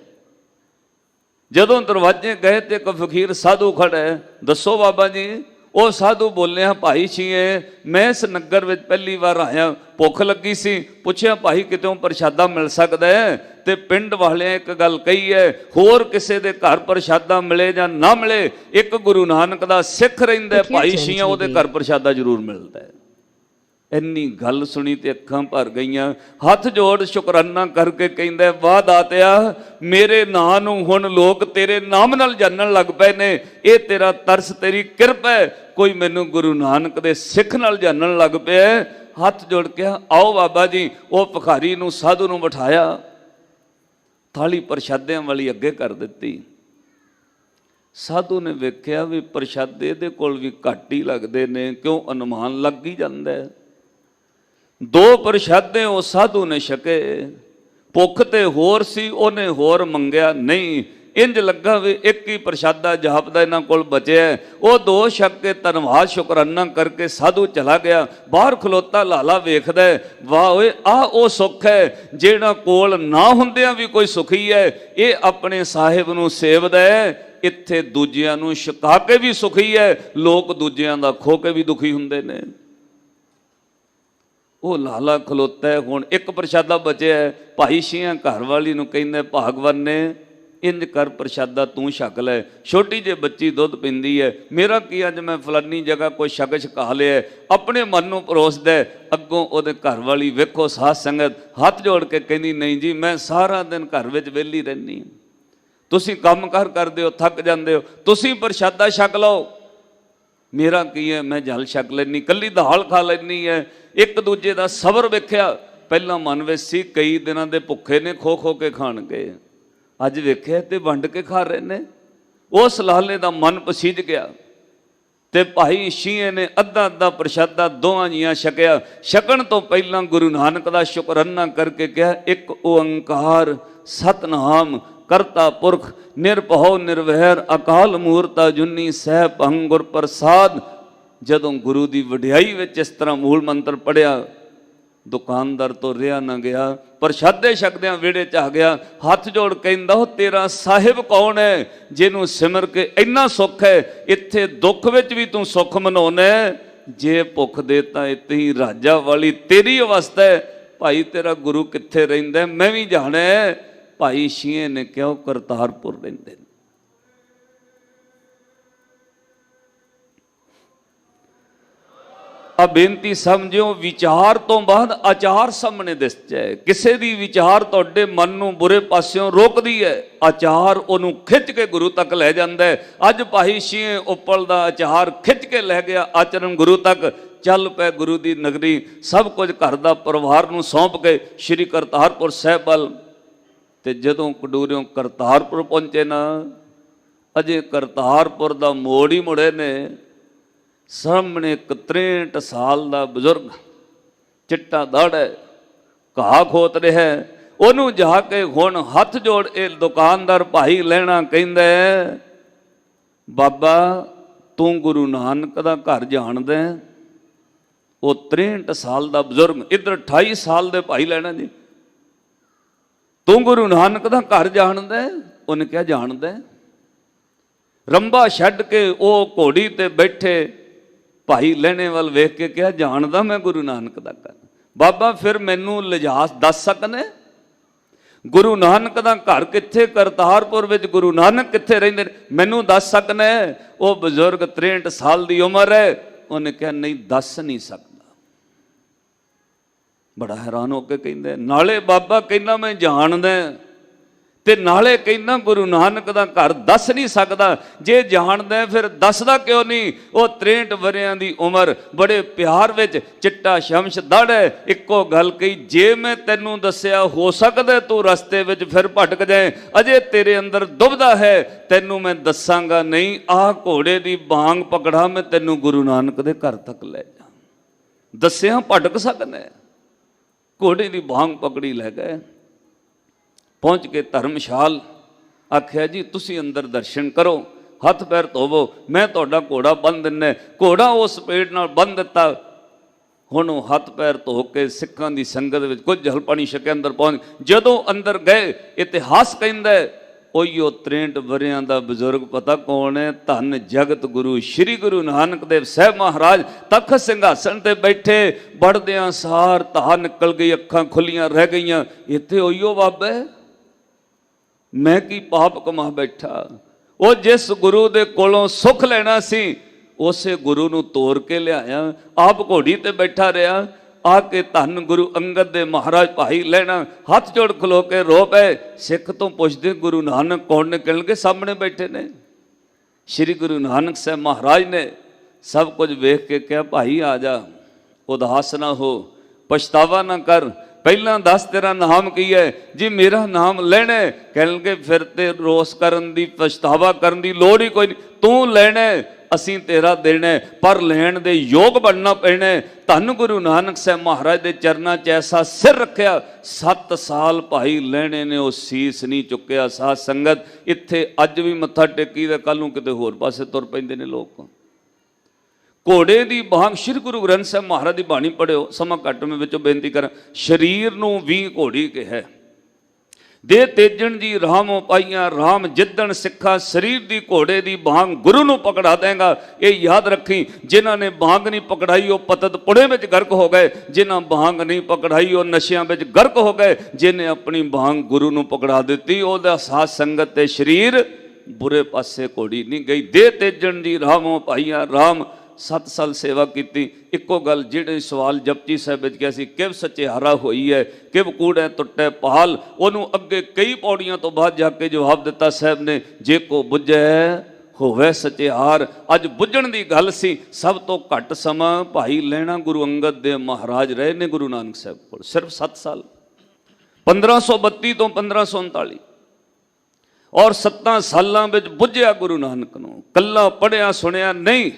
ਜਦੋਂ ਦਰਵਾਜ਼ੇ ਗਏ ਤੇ ਇੱਕ ਫਕੀਰ ਸਾਧੂ ਖੜਾ ਹੈ। ਦੱਸੋ ਬਾਬਾ ਜੀ। ਉਹ ਸਾਧੂ ਬੋਲਿਆ, ਭਾਈ ਸ਼ੀਏ ਮੈਂ ਇਸ ਨਗਰ ਵਿੱਚ ਪਹਿਲੀ ਵਾਰ ਆਇਆ, ਭੁੱਖ ਲੱਗੀ ਸੀ, ਪੁੱਛਿਆ ਭਾਈ ਕਿਤੋਂ ਪ੍ਰਸ਼ਾਦਾ ਮਿਲ ਸਕਦਾ ਹੈ? ਤੇ ਪਿੰਡ ਵਾਲਿਆਂ ਇੱਕ ਗੱਲ ਕਹੀ ਹੈ, ਹੋਰ ਕਿਸੇ ਦੇ ਘਰ ਪ੍ਰਸ਼ਾਦਾ ਮਿਲੇ ਜਾਂ ਨਾ ਮਿਲੇ, ਇੱਕ ਗੁਰੂ ਨਾਨਕ ਦਾ ਸਿੱਖ ਰਹਿੰਦਾ ਭਾਈ ਸ਼ੀਆਂ, ਉਹਦੇ ਘਰ ਪ੍ਰਸ਼ਾਦਾ ਜ਼ਰੂਰ ਮਿਲਦਾ ਹੈ। ਇੰਨੀ ਗੱਲ ਸੁਣੀ ਤੇ ਅੱਖਾਂ ਭਰ ਗਈਆਂ। ਹੱਥ ਜੋੜ ਸ਼ੁਕਰਾਨਾ ਕਰਕੇ ਕਹਿੰਦਾ, ਵਾਹ ਦਾਤਿਆ, ਮੇਰੇ ਨਾਂ ਨੂੰ ਹੁਣ ਲੋਕ ਤੇਰੇ ਨਾਮ ਨਾਲ ਜਾਣਨ ਲੱਗ ਪਏ ਨੇ। ਇਹ ਤੇਰਾ ਤਰਸ, ਤੇਰੀ ਕਿਰਪਾ ਹੈ, ਕੋਈ ਮੈਨੂੰ ਗੁਰੂ ਨਾਨਕ ਦੇ ਸਿੱਖ ਨਾਲ ਜਾਣਨ ਲੱਗ ਪਿਆ। ਹੱਥ ਜੋੜ ਕੇ ਆਓ ਬਾਬਾ ਜੀ। ਉਹ ਭਿਖਾਰੀ ਨੂੰ ਸਾਧੂ ਨੂੰ ਬਿਠਾਇਆ, ਥਾਲੀ ਪ੍ਰਸ਼ਾਦਿਆਂ ਵਾਲੀ ਅੱਗੇ ਕਰ ਦਿੱਤੀ। ਸਾਧੂ ਨੇ ਵੇਖਿਆ ਵੀ ਪ੍ਰਸ਼ਾਦੇ ਦੇ ਕੋਲ ਵੀ ਘੱਟ ਹੀ ਲੱਗਦੇ ਨੇ, ਕਿਉਂ ਅਨੁਮਾਨ ਲੱਗ ਹੀ ਜਾਂਦਾ। 2 ਪ੍ਰਸ਼ਾਦੇ ਉਹ ਸਾਧੂ ਨੇ ਛਕੇ। ਭੁੱਖ ਤੇ ਹੋਰ ਸੀ, ਉਹਨੇ ਹੋਰ ਮੰਗਿਆ ਨਹੀਂ। ਇੰਜ ਲੱਗਾ ਵੀ ਇੱਕ ਹੀ ਪ੍ਰਸ਼ਾਦਾ ਜਾਪਦਾ ਇਹਨਾਂ ਕੋਲ ਬਚਿਆ। ਉਹ 2 ਛਕ ਕੇ ਧੰਨਵਾਦ ਸ਼ੁਕਰਾਨਾ ਕਰਕੇ ਸਾਧੂ ਚਲਾ ਗਿਆ। ਬਾਹਰ ਖਲੋਤਾ ਲਾਲਾ ਵੇਖਦਾ, ਵਾਹ ਓਏ, ਆ ਉਹ ਸੁੱਖ ਹੈ ਜਿਹੜਾ ਕੋਲ ਨਾ ਹੁੰਦਿਆਂ ਵੀ ਕੋਈ ਸੁਖੀ ਹੈ। ਇਹ ਆਪਣੇ ਸਾਹਿਬ ਨੂੰ ਸੇਵਦਾ ਹੈ, ਇੱਥੇ ਦੂਜਿਆਂ ਨੂੰ ਛਕਾ ਕੇ ਵੀ ਸੁਖੀ ਹੈ। ਲੋਕ ਦੂਜਿਆਂ ਦਾ ਖੋ ਕੇ ਵੀ ਦੁਖੀ ਹੁੰਦੇ ਨੇ। ਉਹ ਲਾਲਾ ਖਲੋਤਾ ਹੈ, ਹੁਣ ਇੱਕ ਪ੍ਰਸ਼ਾਦਾ ਬਚਿਆ। ਭਾਈ ਸ਼ੀਆਂ ਘਰ ਵਾਲੀ ਨੂੰ ਕਹਿੰਦੇ, ਭਾਗਵਾਨ ਨੇ ਇੰਜ ਕਰ ਪ੍ਰਸ਼ਾਦਾ ਤੂੰ ਛਕ ਲੈ, ਛੋਟੀ ਜਿਹੀ ਬੱਚੀ ਦੁੱਧ ਪੀਂਦੀ ਹੈ, ਮੇਰਾ ਕੀ ਅੱਜ ਮੈਂ ਫਲਾਨੀ ਜਗ੍ਹਾ ਕੋਈ ਛਕ ਛਕਾ ਲਿਆ। ਆਪਣੇ ਮਨ ਨੂੰ ਪਰੋਸਦਾ। ਅੱਗੋਂ ਉਹਦੇ ਘਰ ਵਾਲੀ ਵੇਖੋ ਸਾਧ ਸੰਗਤ ਹੱਥ ਜੋੜ ਕੇ ਕਹਿੰਦੀ, ਨਹੀਂ ਜੀ ਮੈਂ ਸਾਰਾ ਦਿਨ ਘਰ ਵਿੱਚ ਵਿਹਲੀ ਰਹਿੰਦੀ ਹਾਂ, ਤੁਸੀਂ ਕੰਮ ਕਾਰ ਕਰਦੇ ਹੋ, ਥੱਕ ਜਾਂਦੇ ਹੋ, ਤੁਸੀਂ ਪ੍ਰਸ਼ਾਦਾ ਛਕ ਲਓ, ਮੇਰਾ ਕੀ ਹੈ, ਮੈਂ ਜਲ ਛਕ ਲੈਣੀ, ਕੱਲੀ ਦਾਲ ਖਾ ਲੈਣੀ ਹੈ। ਇੱਕ ਦੂਜੇ ਦਾ ਸਬਰ ਵੇਖਿਆ। ਪਹਿਲਾਂ ਮਨ ਵਿੱਚ ਸੀ ਕਈ ਦਿਨਾਂ ਦੇ ਭੁੱਖੇ ਨੇ, ਖੋ ਖੋ ਕੇ ਖਾਣਗੇ, ਅੱਜ ਵੇਖਿਆ ਤੇ ਵੰਡ ਕੇ ਖਾ ਰਹੇ ਨੇ। ਉਸ ਲਾਲੇ ਦਾ ਮਨ ਪਸੀਜ ਗਿਆ ਤੇ ਭਾਈ ਸ਼ੀਏ ਨੇ ਅੱਧਾ ਅੱਧਾ ਪ੍ਰਸ਼ਾਦਾ ਦੋਵਾਂ ਜੀਆਂ ਛਕਿਆ। ਛਕਣ ਤੋਂ ਪਹਿਲਾਂ ਗੁਰੂ ਨਾਨਕ ਦਾ ਸ਼ੁਕਰਾਨਾ ਕਰਕੇ ਕਿਹਾ, ਇੱਕ ਓੰਕਾਰ ਸਤਨਾਮ ਕਰਤਾ ਪੁਰਖ ਨਿਰਭਉ ਨਿਰਵੈਰ ਅਕਾਲ ਮੂਰਤ ਅਜੂਨੀ ਸਹਿ ਭੰਗ ਗੁਰ ਪ੍ਰਸਾਦ। ਜਦੋਂ ਗੁਰੂ ਦੀ ਵਡਿਆਈ ਵਿੱਚ ਇਸ ਤਰ੍ਹਾਂ ਮੂਲ ਮੰਤਰ ਪੜਿਆ, ਦੁਕਾਨਦਾਰ ਤੋਂ ਰਿਹਾ ਨਾ ਗਿਆ। ਪ੍ਰਸ਼ਾਦੇ ਛਕਦਿਆਂ ਵਿਹੜੇ 'ਚ ਆ ਗਿਆ, ਹੱਥ ਜੋੜ ਕਹਿੰਦਾ, ਉਹ ਤੇਰਾ ਸਾਹਿਬ ਕੌਣ ਹੈ ਜਿਹਨੂੰ ਸਿਮਰ ਕੇ ਇੰਨਾ ਸੁੱਖ ਹੈ? ਇੱਥੇ ਦੁੱਖ ਵਿੱਚ ਵੀ ਤੂੰ ਸੁੱਖ ਮਨਾਉਣਾ, ਜੇ ਭੁੱਖ ਦੇ ਤਾਂ ਇੱਥੇ ਹੀ ਰਾਜਾ ਵਾਲੀ ਤੇਰੀ ਅਵਸਥਾ ਹੈ। ਭਾਈ ਤੇਰਾ ਗੁਰੂ ਕਿੱਥੇ ਰਹਿੰਦਾ? ਮੈਂ ਵੀ ਜਾਣਾ। ਭਾਈ ਸ਼ੀਏ ਨੇ ਕਿਹਾ, ਉਹ ਕਰਤਾਰਪੁਰ ਰਹਿੰਦੇ ਨੇ। ਆ ਬੇਨਤੀ ਸਮਝਿਓ, ਵਿਚਾਰ ਤੋਂ ਬਾਅਦ ਆਚਾਰ ਸਾਹਮਣੇ ਦਿਸ ਜਾਏ। ਕਿਸੇ ਦੀ ਵਿਚਾਰ ਤੁਹਾਡੇ ਮਨ ਨੂੰ ਬੁਰੇ ਪਾਸਿਓਂ ਰੋਕਦੀ ਹੈ, ਆਚਾਰ ਉਹਨੂੰ ਖਿੱਚ ਕੇ ਗੁਰੂ ਤੱਕ ਲੈ ਜਾਂਦਾ ਹੈ। ਅੱਜ ਭਾਈ ਸ਼ੀਏ ਉੱਪਲ ਦਾ ਆਚਾਰ ਖਿੱਚ ਕੇ ਲੈ ਗਿਆ ਆਚਰਨ ਗੁਰੂ ਤੱਕ। ਚੱਲ ਪਏ ਗੁਰੂ ਦੀ ਨਗਰੀ, ਸਭ ਕੁਝ ਘਰ ਦਾ ਪਰਿਵਾਰ ਨੂੰ ਸੌਂਪ ਕੇ ਸ਼੍ਰੀ ਕਰਤਾਰਪੁਰ ਸਾਹਿਬ ਵੱਲ। ਤੇ ਜਦੋਂ ਕਡੂਰਿਓਂ ਕਰਤਾਰਪੁਰ ਪਹੁੰਚੇ ਨਾ, ਅਜੇ ਕਰਤਾਰਪੁਰ ਦਾ ਮੋੜ ਹੀ ਮੁੜੇ ਨੇ। ਸਾਹਮਣੇ ਇੱਕ 63 ਸਾਲ ਦਾ ਬਜ਼ੁਰਗ, ਚਿੱਟਾ ਦਾੜ ਹੈ, ਘਾਹ ਖੋਤ ਰਿਹਾ। ਉਹਨੂੰ ਜਾ ਕੇ ਹੁਣ ਹੱਥ ਜੋੜ ਇਹ ਦੁਕਾਨਦਾਰ ਭਾਈ ਲੈਣਾ ਕਹਿੰਦਾ, ਬਾਬਾ ਤੂੰ ਗੁਰੂ ਨਾਨਕ ਦਾ ਘਰ ਜਾਣਦਾ? ਉਹ 63 ਸਾਲ ਦਾ ਬਜ਼ੁਰਗ, ਇੱਧਰ 28 ਸਾਲ ਦੇ ਭਾਈ ਲੈਣਾ ਜੀ, ਤੂੰ ਗੁਰੂ ਨਾਨਕ ਦਾ ਘਰ ਜਾਣਦਾ? ਉਹਨੇ ਕਿਹਾ ਜਾਣਦਾ। ਰੰਬਾ ਛੱਡ ਕੇ ਉਹ ਘੋੜੀ ਤੇ ਬੈਠੇ ਭਾਈ ਲੈਣੇ ਵੱਲ ਵੇਖ ਕੇ ਕਿਹਾ, ਜਾਣਦਾ ਮੈਂ ਗੁਰੂ ਨਾਨਕ ਦਾ ਘਰ। ਬਾਬਾ ਫਿਰ ਮੈਨੂੰ ਲਿਜਾ ਦੱਸ ਸਕਨੇ ਗੁਰੂ ਨਾਨਕ ਦਾ ਘਰ ਕਿੱਥੇ? ਕਰਤਾਰਪੁਰ ਵਿੱਚ ਗੁਰੂ ਨਾਨਕ ਕਿੱਥੇ ਰਹਿੰਦੇ ਨੇ? ਮੈਨੂੰ ਦੱਸ ਸਕਨੇ? ਉਹ ਬਜ਼ੁਰਗ 63 ਸਾਲ ਦੀ ਉਮਰ ਹੈ। ਉਹਨੇ ਕਿਹਾ, ਨਹੀਂ ਦੱਸ ਨਹੀਂ ਸਕਦਾ। ਬੜਾ ਹੈਰਾਨ ਹੋ ਕੇ ਕਹਿੰਦੇ, ਨਾਲੇ ਬਾਬਾ ਕਹਿੰਦਾ ਮੈਂ ਜਾਣਦਾ ਤੇ ਨਾਲੇ ਕਹਿੰਦਾ ਗੁਰੂ ਨਾਨਕ ਦਾ ਘਰ ਦੱਸ ਨਹੀਂ ਸਕਦਾ। ਜੇ ਜਾਣਦਾ ਫਿਰ ਦੱਸਦਾ ਕਿਉਂ ਨਹੀਂ? ਉਹ 63 ਵਰਿਆਂ ਦੀ ਉਮਰ, ਬੜੇ ਪਿਆਰ ਵਿੱਚ, ਚਿੱਟਾ ਸ਼ਮਸ਼ ਦਾੜ ਹੈ। ਇੱਕੋ ਗੱਲ ਕਹੀ, ਜੇ ਮੈਂ ਤੈਨੂੰ ਦੱਸਿਆ ਹੋ ਸਕਦਾ ਤੂੰ ਰਸਤੇ ਵਿੱਚ ਫਿਰ ਭਟਕ ਜਾਏ, ਅਜੇ ਤੇਰੇ ਅੰਦਰ ਦੁਬਦਾ ਹੈ, ਤੈਨੂੰ ਮੈਂ ਦੱਸਾਂਗਾ ਨਹੀਂ। ਆਹ ਘੋੜੇ ਦੀ ਬਾਂਗ ਪਕੜਾ, ਮੈਂ ਤੈਨੂੰ ਗੁਰੂ ਨਾਨਕ ਦੇ ਘਰ ਤੱਕ ਲੈ ਜਾ। ਦੱਸਿਆ ਭਟਕ ਸਕਦਾ। ਘੋੜੇ ਦੀ ਬਾਂਗ ਪਕੜੀ ਲੈ ਗਏ। ਪਹੁੰਚ ਕੇ ਧਰਮਸ਼ਾਲ ਆਖਿਆ, ਜੀ ਤੁਸੀਂ ਅੰਦਰ ਦਰਸ਼ਨ ਕਰੋ, ਹੱਥ ਪੈਰ ਧੋਵੋ, ਮੈਂ ਤੁਹਾਡਾ ਘੋੜਾ ਬੰਨ੍ਹ ਦਿੰਦਾ। ਘੋੜਾ ਉਸ ਪੇੜ ਨਾਲ ਬੰਨ੍ਹ ਦਿੱਤਾ। ਹੁਣ ਉਹ ਹੱਥ ਪੈਰ ਧੋ ਕੇ ਸਿੱਖਾਂ ਦੀ ਸੰਗਤ ਵਿੱਚ ਕੁਝ ਜਲ ਪਾਣੀ ਛਕੇ ਅੰਦਰ ਪਹੁੰਚ। ਜਦੋਂ ਅੰਦਰ ਗਏ, ਇਤਿਹਾਸ ਕਹਿੰਦਾ ਉਹੀਓ 63 ਵਰਿਆਂ ਦਾ ਬਜ਼ੁਰਗ ਪਤਾ ਕੌਣ ਹੈ? ਧੰਨ ਜਗਤ ਗੁਰੂ ਸ਼੍ਰੀ ਗੁਰੂ ਨਾਨਕ ਦੇਵ ਸਾਹਿਬ ਮਹਾਰਾਜ ਤਖਤ ਸਿੰਘਾਸਣ ਤੇ ਬੈਠੇ। ਵੜਦਿਆਂ ਸਾਰ ਧਾਰ ਨਿਕਲ ਗਈ, ਅੱਖਾਂ ਖੁੱਲੀਆਂ ਰਹਿ ਗਈਆਂ। ਇੱਥੇ ਉਹੀਓ ਬਾਬਾ, ਮੈਂ ਕੀ ਪਾਪ ਕਮਾ ਬੈਠਾ? ਉਹ ਜਿਸ ਗੁਰੂ ਦੇ ਕੋਲੋਂ ਸੁੱਖ ਲੈਣਾ ਸੀ, ਉਸੇ ਗੁਰੂ ਨੂੰ ਤੋੜ ਕੇ ਲਿਆਇਆ। ਆਪ ਘੋੜੀ ਤੇ ਬੈਠਾ ਰਿਹਾ। ਆ ਕੇ ਧੰਨ ਗੁਰੂ ਅੰਗਦ ਦੇ ਮਹਾਰਾਜ ਭਾਈ ਲੈਣਾ ਹੱਥ ਜੋੜ ਖਲੋ ਕੇ ਰੋ ਪਏ। ਸਿੱਖ ਤੋਂ ਪੁੱਛਦੇ, ਗੁਰੂ ਨਾਨਕ ਕੌਣ ਨੇ? ਕਹਿਣਗੇ ਸਾਹਮਣੇ ਬੈਠੇ ਨੇ ਸ਼੍ਰੀ ਗੁਰੂ ਨਾਨਕ ਸਾਹਿਬ ਮਹਾਰਾਜ ਨੇ। ਸਭ ਕੁਝ ਵੇਖ ਕੇ ਕਿਹਾ, ਭਾਈ ਆ ਜਾ, ਉਦਾਸ ਨਾ ਹੋ, ਪਛਤਾਵਾ ਨਾ ਕਰ, ਪਹਿਲਾਂ ਦੱਸ ਤੇਰਾ ਨਾਮ ਕੀ ਹੈ? ਜੀ ਮੇਰਾ ਨਾਮ ਲੈਣਾ। ਕਹਿਣਗੇ ਫਿਰ ਤੇ ਰੋਸ ਕਰਨ ਦੀ, ਪਛਤਾਵਾ ਕਰਨ ਦੀ ਲੋੜ ਹੀ ਕੋਈ ਨਹੀਂ, ਤੂੰ ਲੈਣਾ, ਅਸੀਂ ਤੇਰਾ ਦੇਣਾ, ਪਰ ਲੈਣ ਦੇ ਯੋਗ ਬਣਨਾ ਪੈਣਾ। ਧੰਨ ਗੁਰੂ ਨਾਨਕ ਸਾਹਿਬ ਮਹਾਰਾਜ ਦੇ ਚਰਨਾਂ 'ਚ ਐਸਾ ਸਿਰ ਰੱਖਿਆ, 7 ਸਾਲ ਭਾਈ ਲੈਣੇ ਨੇ ਉਹ ਸੀਸ ਨਹੀਂ ਚੁੱਕਿਆ। ਸਾਧ ਸੰਗਤ, ਇੱਥੇ ਅੱਜ ਵੀ ਮੱਥਾ ਟੇਕੀ ਦਾ, ਕੱਲ ਨੂੰ ਕਿਤੇ ਹੋਰ ਪਾਸੇ ਤੁਰ ਪੈਂਦੇ ਨੇ ਲੋਕ। ਘੋੜੇ ਦੀ ਬਾਂਗ, ਸ਼੍ਰੀ ਗੁਰੂ ਗ੍ਰੰਥ ਸਾਹਿਬ ਮਹਾਰਾਜ ਦੀ ਬਾਣੀ ਪੜ੍ਹਿਓ, ਸਮਾਂ ਘੱਟ ਮੈਂ ਵਿੱਚੋਂ ਬੇਨਤੀ ਕਰਾਂ। ਸਰੀਰ ਨੂੰ ਵੀ ਘੋੜੀ ਕਿਹਾ, ਦੇ ਤੇਜਣ ਜੀ ਰਾਮੋ ਪਾਈਆਂ, ਰਾਮ ਜਿੱਦਣ ਸਿੱਖਾ, ਸਰੀਰ ਦੀ ਘੋੜੇ ਦੀ ਬਾਂਗ ਗੁਰੂ ਨੂੰ ਪਕੜਾ ਦੇਗਾ। ਇਹ ਯਾਦ ਰੱਖੀ, ਜਿਨ੍ਹਾਂ ਨੇ ਬਾਂਗ ਨਹੀਂ ਪਕੜਾਈ ਉਹ ਪਤਤ ਪੁੜੇ ਵਿੱਚ ਗਰਕ ਹੋ ਗਏ, ਜਿਨ੍ਹਾਂ ਬਾਂਗ ਨਹੀਂ ਪਕੜਾਈ ਉਹ ਨਸ਼ਿਆਂ ਵਿੱਚ ਗਰਕ ਹੋ ਗਏ। ਜਿਹਨੇ ਆਪਣੀ ਬਾਂਗ ਗੁਰੂ ਨੂੰ ਪਕੜਾ ਦਿੱਤੀ, ਉਹਦਾ ਸਾਧ ਸੰਗਤ ਤੇ ਸਰੀਰ ਬੁਰੇ ਪਾਸੇ ਘੋੜੀ ਨਹੀਂ ਗਈ। ਦੇ ਤੇਜਣ ਜੀ ਰਾਮੋ ਪਾਈਆਂ, ਰਾਮ 7 ਸਾਲ ਸੇਵਾ ਕੀਤੀ। ਇੱਕੋ ਗੱਲ, ਜਿਹੜੇ ਸਵਾਲ ਜਪਜੀ ਸਾਹਿਬ ਵਿੱਚ ਕਿਹਾ ਸੀ, ਕਿਵ ਸਚਿਆਰਾ ਹੋਈ ਹੈ, ਕਿਵ ਕੂੜੈ ਟੁੱਟੈ ਪਾਲ, ਉਹਨੂੰ ਅੱਗੇ ਕਈ ਪੌੜੀਆਂ ਤੋਂ ਬਾਅਦ ਜਾ ਕੇ ਜਵਾਬ ਦਿੱਤਾ ਸਾਹਿਬ ਨੇ, ਜੇ ਕੋ ਬੁੱਝੈ ਹੋਵੇ ਸਚਿਆਰ। ਅੱਜ ਬੁੱਝਣ ਦੀ ਗੱਲ ਸੀ। ਸਭ ਤੋਂ ਘੱਟ ਸਮਾਂ ਭਾਈ ਲੈਣਾ ਗੁਰੂ ਅੰਗਦ ਦੇਵ ਮਹਾਰਾਜ ਰਹੇ ਨੇ ਗੁਰੂ ਨਾਨਕ ਸਾਹਿਬ ਕੋਲ, ਸਿਰਫ 7 ਸਾਲ, 1532 ਤੋਂ 1539। और 7 ਸਾਲਾਂ ਵਿੱਚ ਬੁੱਝਿਆ ਗੁਰੂ ਨਾਨਕ ਨੂੰ, ਕੱਲਾ ਪੜਿਆ ਸੁਣਿਆ ਨਹੀਂ।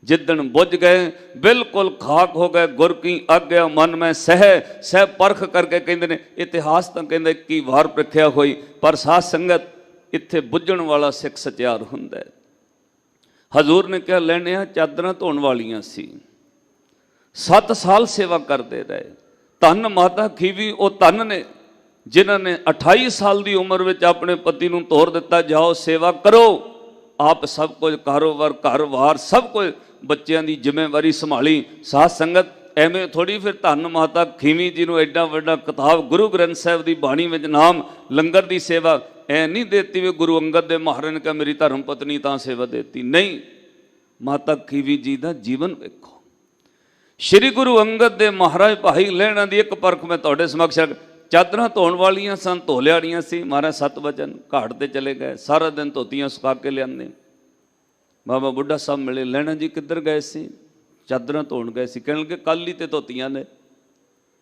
ਜਿੱਦਣ ਬੁੱਝ ਗਏ ਬਿਲਕੁਲ ਖਾਕ ਹੋ ਗਏ। ਗੁਰ ਕੀ ਆਗਿਆ ਮਨ ਮੈਂ ਸਹਿ ਪਰਖ ਕਰਕੇ ਕਹਿੰਦੇ ਨੇ ਇਤਿਹਾਸ ਤਾਂ ਕਹਿੰਦੇ 21 ਵਾਰ ਪ੍ਰੀਖਿਆ ਹੋਈ, ਪਰ ਸਾਧ ਸੰਗਤ ਇੱਥੇ ਬੁੱਝਣ ਵਾਲਾ ਸਿੱਖ ਸਚਿਆਰ ਹੁੰਦਾ ਹੈ। ਹਜ਼ੂਰ ਨੇ ਕਿਹਾ ਲੈਣਿਆ ਚਾਦਰਾਂ ਧੋਣ ਵਾਲੀਆਂ ਸੀ, 7 ਸਾਲ ਸੇਵਾ ਕਰਦੇ ਰਹੇ। ਧੰਨ ਮਾਤਾ ਖੀਵੀ ਉਹ ਧੰਨ ਨੇ ਜਿਨ੍ਹਾਂ ਨੇ 28 ਸਾਲ ਦੀ ਉਮਰ ਵਿੱਚ ਆਪਣੇ ਪਤੀ ਨੂੰ ਤੋਰ ਦਿੱਤਾ, ਜਾਓ ਸੇਵਾ ਕਰੋ। ਆਪ ਸਭ ਕੁਝ ਕਾਰੋਬਾਰ ਘਰ-ਵਾਰ ਸਭ ਕੁਝ ਬੱਚਿਆਂ ਦੀ ਜ਼ਿੰਮੇਵਾਰੀ ਸੰਭਾਲੀ। ਸਾਧ ਸੰਗਤ ਐਵੇਂ ਥੋੜੀ ਫਿਰ ਧੰਨ ਮਾਤਾ ਖੀਵੀ ਜੀ ਨੂੰ ਐਡਾ ਵੱਡਾ ਕਿਤਾਬ ਗੁਰੂ ਗ੍ਰੰਥ ਸਾਹਿਬ ਦੀ ਬਾਣੀ ਵਿੱਚ ਨਾਮ, ਲੰਗਰ ਦੀ ਸੇਵਾ ਐ ਨਹੀਂ ਦੇਤੀ ਵੀ ਗੁਰੂ ਅੰਗਦ ਦੇ ਮਹਾਰਾਜ ਨੇ ਕਿਹਾ ਮੇਰੀ ਧਰਮ ਪਤਨੀ ਤਾਂ ਸੇਵਾ ਦੇਤੀ, ਨਹੀਂ। ਮਾਤਾ ਖੀਵੀ ਜੀ ਦਾ ਜੀਵਨ ਵੇਖੋ। ਸ਼੍ਰੀ ਗੁਰੂ ਅੰਗਦ ਦੇ ਮਹਾਰਾਜ ਭਾਈ ਲਹਿਣਾ ਦੀ ਇੱਕ ਪਰਖ ਮੈਂ ਤੁਹਾਡੇ ਸਮਕਸ਼, ਚਾਦਰਾਂ ਧੋਣ ਵਾਲੀਆਂ ਸਨ, ਧੋ ਲਿਆੜੀਆਂ ਸੀ। ਮਹਾਰਾਜ 7 ਵਜਨ ਘਾਟ ਤੇ ਚਲੇ ਗਏ, ਸਾਰਾ ਦਿਨ ਧੋਤੀਆਂ ਸੁਕਾ ਕੇ ਲਿਆਂਦੇ। ਬਾਬਾ ਬੁੱਢਾ ਸਾਹਿਬ ਮਿਲੇ, ਲਹਿਣਾ ਜੀ ਕਿੱਧਰ ਗਏ ਸੀ? ਚਾਦਰਾਂ ਧੋਣ ਗਏ ਸੀ। ਕਹਿਣਗੇ ਕੱਲ ਹੀ ਤੇ ਧੋਤੀਆਂ ਨੇ,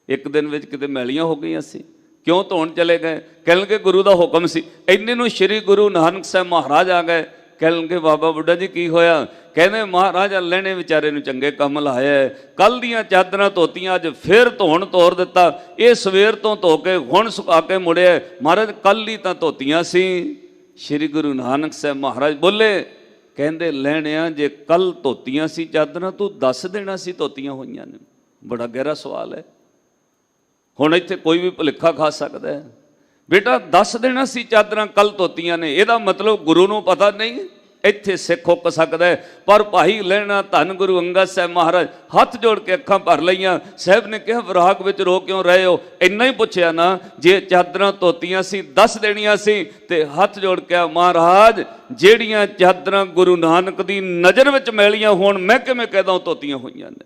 ਇੱਕ ਦਿਨ ਵਿੱਚ ਕਿਤੇ ਮੈਲੀਆਂ ਹੋ ਗਈਆਂ ਸੀ, ਕਿਉਂ ਧੋਣ ਚਲੇ ਗਏ? ਕਹਿਣਗੇ ਗੁਰੂ ਦਾ ਹੁਕਮ ਸੀ। ਇੰਨੇ ਨੂੰ ਸ਼੍ਰੀ ਗੁਰੂ ਨਾਨਕ ਸਾਹਿਬ ਮਹਾਰਾਜ ਆ ਗਏ। ਕਹਿਣਗੇ ਬਾਬਾ ਬੁੱਢਾ ਜੀ ਕੀ ਹੋਇਆ? ਕਹਿੰਦੇ ਮਹਾਰਾਜ ਲੈਣੇ ਵਿਚਾਰੇ ਨੂੰ ਚੰਗੇ ਕੰਮ ਲਾਇਆ, ਕੱਲ ਦੀਆਂ ਚਾਦਰਾਂ ਧੋਤੀਆਂ ਅੱਜ ਫਿਰ ਧੋਣ ਤੋਰ ਦਿੱਤਾ, ਇਹ ਸਵੇਰ ਤੋਂ ਧੋ ਕੇ ਹੁਣ ਸੁਕਾ ਕੇ ਮੁੜਿਆ। ਮਹਾਰਾਜ ਕੱਲ ਹੀ ਤਾਂ ਧੋਤੀਆਂ ਸੀ। ਸ਼੍ਰੀ ਗੁਰੂ ਨਾਨਕ ਸਾਹਿਬ ਮਹਾਰਾਜ ਬੋਲੇ, ਕਹਿੰਦੇ ਲੈਣਿਆ ਜੇ ਕੱਲ ਧੋਤੀਆਂ ਸੀ ਚਾਦਰਾਂ ਤੂੰ ਦੱਸ ਦੇਣਾ ਸੀ ਧੋਤੀਆਂ ਹੋਈਆਂ ਨੇ। ਬੜਾ ਗਹਿਰਾ ਸਵਾਲ ਹੈ। ਹੁਣ ਇੱਥੇ ਕੋਈ ਵੀ ਭੁਲੇਖਾ ਖਾ ਸਕਦਾ ਹੈ। ਬੇਟਾ ਦੱਸ ਦੇਣਾ ਸੀ ਚਾਦਰਾਂ ਕੱਲ ਧੋਤੀਆਂ ਨੇ, ਇਹਦਾ ਮਤਲਬ ਗੁਰੂ ਨੂੰ ਪਤਾ ਨਹੀਂ? ਇੱਥੇ ਸਿੱਖ ਹੁੱਕ ਸਕਦਾ ਹੈ। ਪਰ ਭਾਈ ਲਹਿਣਾ ਧੰਨ ਗੁਰੂ ਅੰਗਦ ਸਾਹਿਬ ਮਹਾਰਾਜ ਹੱਥ ਜੋੜ ਕੇ ਅੱਖਾਂ ਭਰ ਲਈਆਂ। ਸਾਹਿਬ ਨੇ ਕਿਹਾ ਵਿਰਾਗ ਵਿੱਚ ਰੋ ਕਿਉਂ ਰਹੇ ਹੋ? ਇੰਨਾ ਹੀ ਪੁੱਛਿਆ ਨਾ, ਜੇ ਚਾਦਰਾਂ ਧੋਤੀਆਂ ਸੀ ਦੱਸ ਦੇਣੀਆਂ ਸੀ। ਤੇ ਹੱਥ ਜੋੜ ਕੇ ਮਹਾਰਾਜ ਜਿਹੜੀਆਂ ਚਾਦਰਾਂ ਗੁਰੂ ਨਾਨਕ ਦੀ ਨਜ਼ਰ ਵਿੱਚ ਮੈਲੀਆਂ ਹੋਣ, ਮੈਂ ਕਿਵੇਂ ਕਹਿਦਾ ਉਹ ਧੋਤੀਆਂ ਹੋਈਆਂ ਨੇ?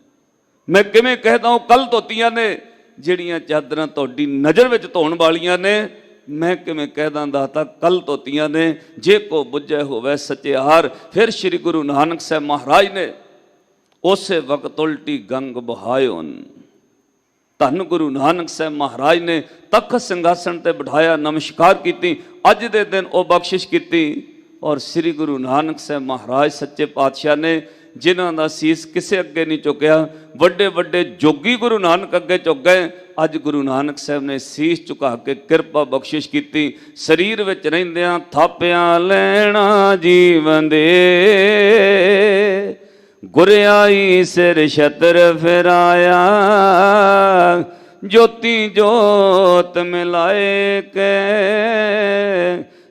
ਮੈਂ ਕਿਵੇਂ ਕਹਿਦਾ ਉਹ ਕੱਲ ਧੋਤੀਆਂ ਨੇ? ਜਿਹੜੀਆਂ ਚਾਦਰਾਂ ਤੁਹਾਡੀ ਨਜ਼ਰ ਵਿੱਚ ਧੋਣ ਵਾਲੀਆਂ ਨੇ, ਮੈਂ ਕਿਵੇਂ ਕਹਿ ਦਾਂਦਾ ਤਾਂ ਕੱਲ ਧੋਤੀਆਂ ਨੇ? ਜੇ ਕੋ ਬੁੱਝੇ ਹੋਵੇ ਸਚਿਆਰ। ਫਿਰ ਸ਼੍ਰੀ ਗੁਰੂ ਨਾਨਕ ਸਾਹਿਬ ਮਹਾਰਾਜ ਨੇ ਉਸੇ ਵਕਤ ਉਲਟੀ ਗੰਗ ਬਹਾਇਓਨ। ਧੰਨ ਗੁਰੂ ਨਾਨਕ ਸਾਹਿਬ ਮਹਾਰਾਜ ਨੇ ਤਖਤ ਸਿੰਘਾਸਣ ਤੇ ਬਿਠਾਇਆ, ਨਮਸਕਾਰ ਕੀਤੀ, ਅੱਜ ਦੇ ਦਿਨ ਉਹ ਬਖਸ਼ਿਸ਼ ਕੀਤੀ। ਔਰ ਸ਼੍ਰੀ ਗੁਰੂ ਨਾਨਕ ਸਾਹਿਬ ਮਹਾਰਾਜ ਸੱਚੇ ਪਾਤਸ਼ਾਹ ਨੇ ਜਿਨ੍ਹਾਂ ਦਾ ਸੀਸ ਕਿਸੇ ਅੱਗੇ ਨਹੀਂ ਝੁਕਿਆ, ਵੱਡੇ ਵੱਡੇ ਜੋਗੀ ਗੁਰੂ ਨਾਨਕ ਅੱਗੇ ਝੁਕ ਗਏ। ਅੱਜ ਗੁਰੂ ਨਾਨਕ ਸਾਹਿਬ ਨੇ ਸੀਸ ਝੁਕਾ ਕੇ ਕਿਰਪਾ ਬਖਸ਼ਿਸ਼ ਕੀਤੀ। ਸਰੀਰ ਵਿੱਚ ਰਹਿੰਦਿਆਂ ਥਾਪਿਆਂ ਲੈਣਾ ਜੀਵਨ ਦੇ, ਗੁਰਿਆਈ ਸਿਰ ਛਤਰ ਫਿਰਾਇਆ, ਜੋਤੀ ਜੋਤ ਮਿਲਾਏ ਕੇ,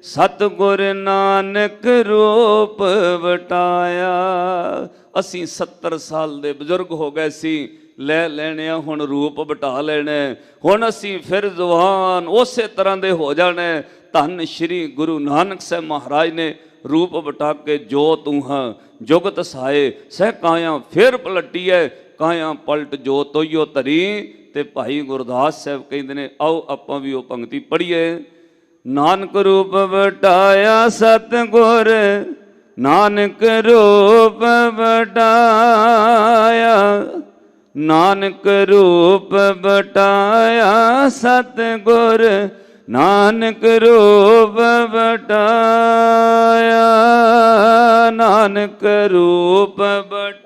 ਸਤਿਗੁਰ ਨਾਨਕ ਰੂਪ ਵਟਾਇਆ। ਅਸੀਂ 70 ਸਾਲ ਦੇ ਬਜ਼ੁਰਗ ਹੋ ਗਏ ਸੀ, ਲੈ ਲੈਣਿਆ ਹੁਣ ਰੂਪ ਵਟਾ ਲੈਣਾ, ਹੁਣ ਅਸੀਂ ਫਿਰ ਜਵਾਨ ਉਸੇ ਤਰ੍ਹਾਂ ਦੇ ਹੋ ਜਾਣਾ। ਧੰਨ ਸ਼੍ਰੀ ਗੁਰੂ ਨਾਨਕ ਸਾਹਿਬ ਮਹਾਰਾਜ ਨੇ ਰੂਪ ਵਟਾ ਕੇ ਜੋ ਤੂੰ ਹਾਂ ਜੁਗਤ ਸਾਏ, ਸਹਿ ਕਾਇਆ ਫਿਰ ਪਲਟੀਐ, ਕਾਇਆ ਪਲਟ ਜੋ ਤੋਈਓ ਧਰੀ। ਤੇ ਭਾਈ ਗੁਰਦਾਸ ਸਾਹਿਬ ਕਹਿੰਦੇ ਨੇ, ਆਓ ਆਪਾਂ ਵੀ ਉਹ ਪੰਕਤੀ ਪੜ੍ਹੀਏ। ਨਾਨਕ ਰੂਪ ਵਟਾਇਆ ਸਤਿਗੁਰ, ਨਾਨਕ ਰੂਪ ਵਟਾਇਆ, ਨਾਨਕ ਰੂਪ ਵਟਾਇਆ ਸਤਿਗੁਰ, ਨਾਨਕ ਰੂਪ ਵਟਾਇਆ, ਨਾਨਕ ਰੂਪ ਵਟਾਇਆ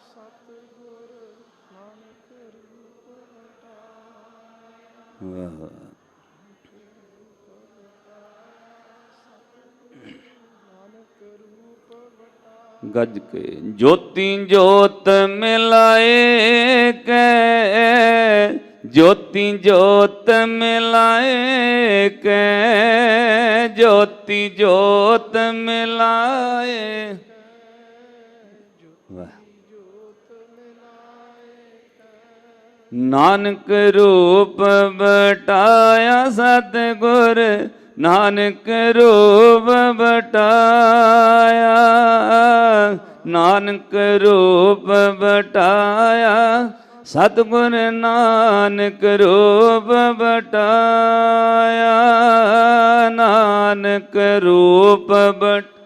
ਸਤਿਗੁਰ, ਨਾਨਕ ਰੂਪ ਵਟਾਇਆ। ਗੱਜ ਕੇ ਜੋਤੀ ਜੋਤ ਮਿਲਾਏ ਕੇ, ਜੋਤੀ ਜੋਤ ਮਿਲਾਏ ਕੇ, ਜੋਤੀ ਜੋਤ ਮਿਲਾਏ। ਨਾਨਕ ਰੂਪ ਵਟਾਇਆ ਸਤਿਗੁਰ, ਨਾਨਕ ਰੂਪ ਵਟਾਇਆ, ਨਾਨਕ ਰੂਪ ਵਟਾਇਆ ਸਤਿਗੁਰ, ਨਾਨਕ ਰੂਪ ਵਟਾਇਆ, ਨਾਨਕ ਰੂਪ ਵਟਾਇਆ।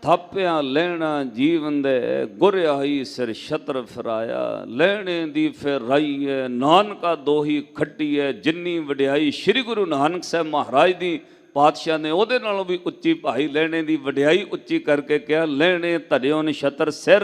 ਥਾਪਿਆ ਲੈਣਾ ਜੀਵਨ ਦੇ, ਗੁਰ ਆਈ ਸਿਰ ਛਤਰ ਫਿਰਾਇਆ। ਲੈਣੇ ਦੀ ਫਿਰ ਰਾਈ ਹੈ, ਨਾਨਕਾ ਦੋਹੀ ਖੱਟੀ ਹੈ। ਜਿੰਨੀ ਵਡਿਆਈ ਸ੍ਰੀ ਗੁਰੂ ਨਾਨਕ ਸਾਹਿਬ ਮਹਾਰਾਜ ਦੀ, ਪਾਤਸ਼ਾਹ ਨੇ ਉਹਦੇ ਨਾਲੋਂ ਵੀ ਉੱਚੀ ਭਾਈ ਲੈਣੇ ਦੀ ਵਡਿਆਈ ਉੱਚੀ ਕਰਕੇ ਕਿਹਾ, ਲੈਣੇ ਧਰਿਓਨ ਛਤਰ ਸਿਰ,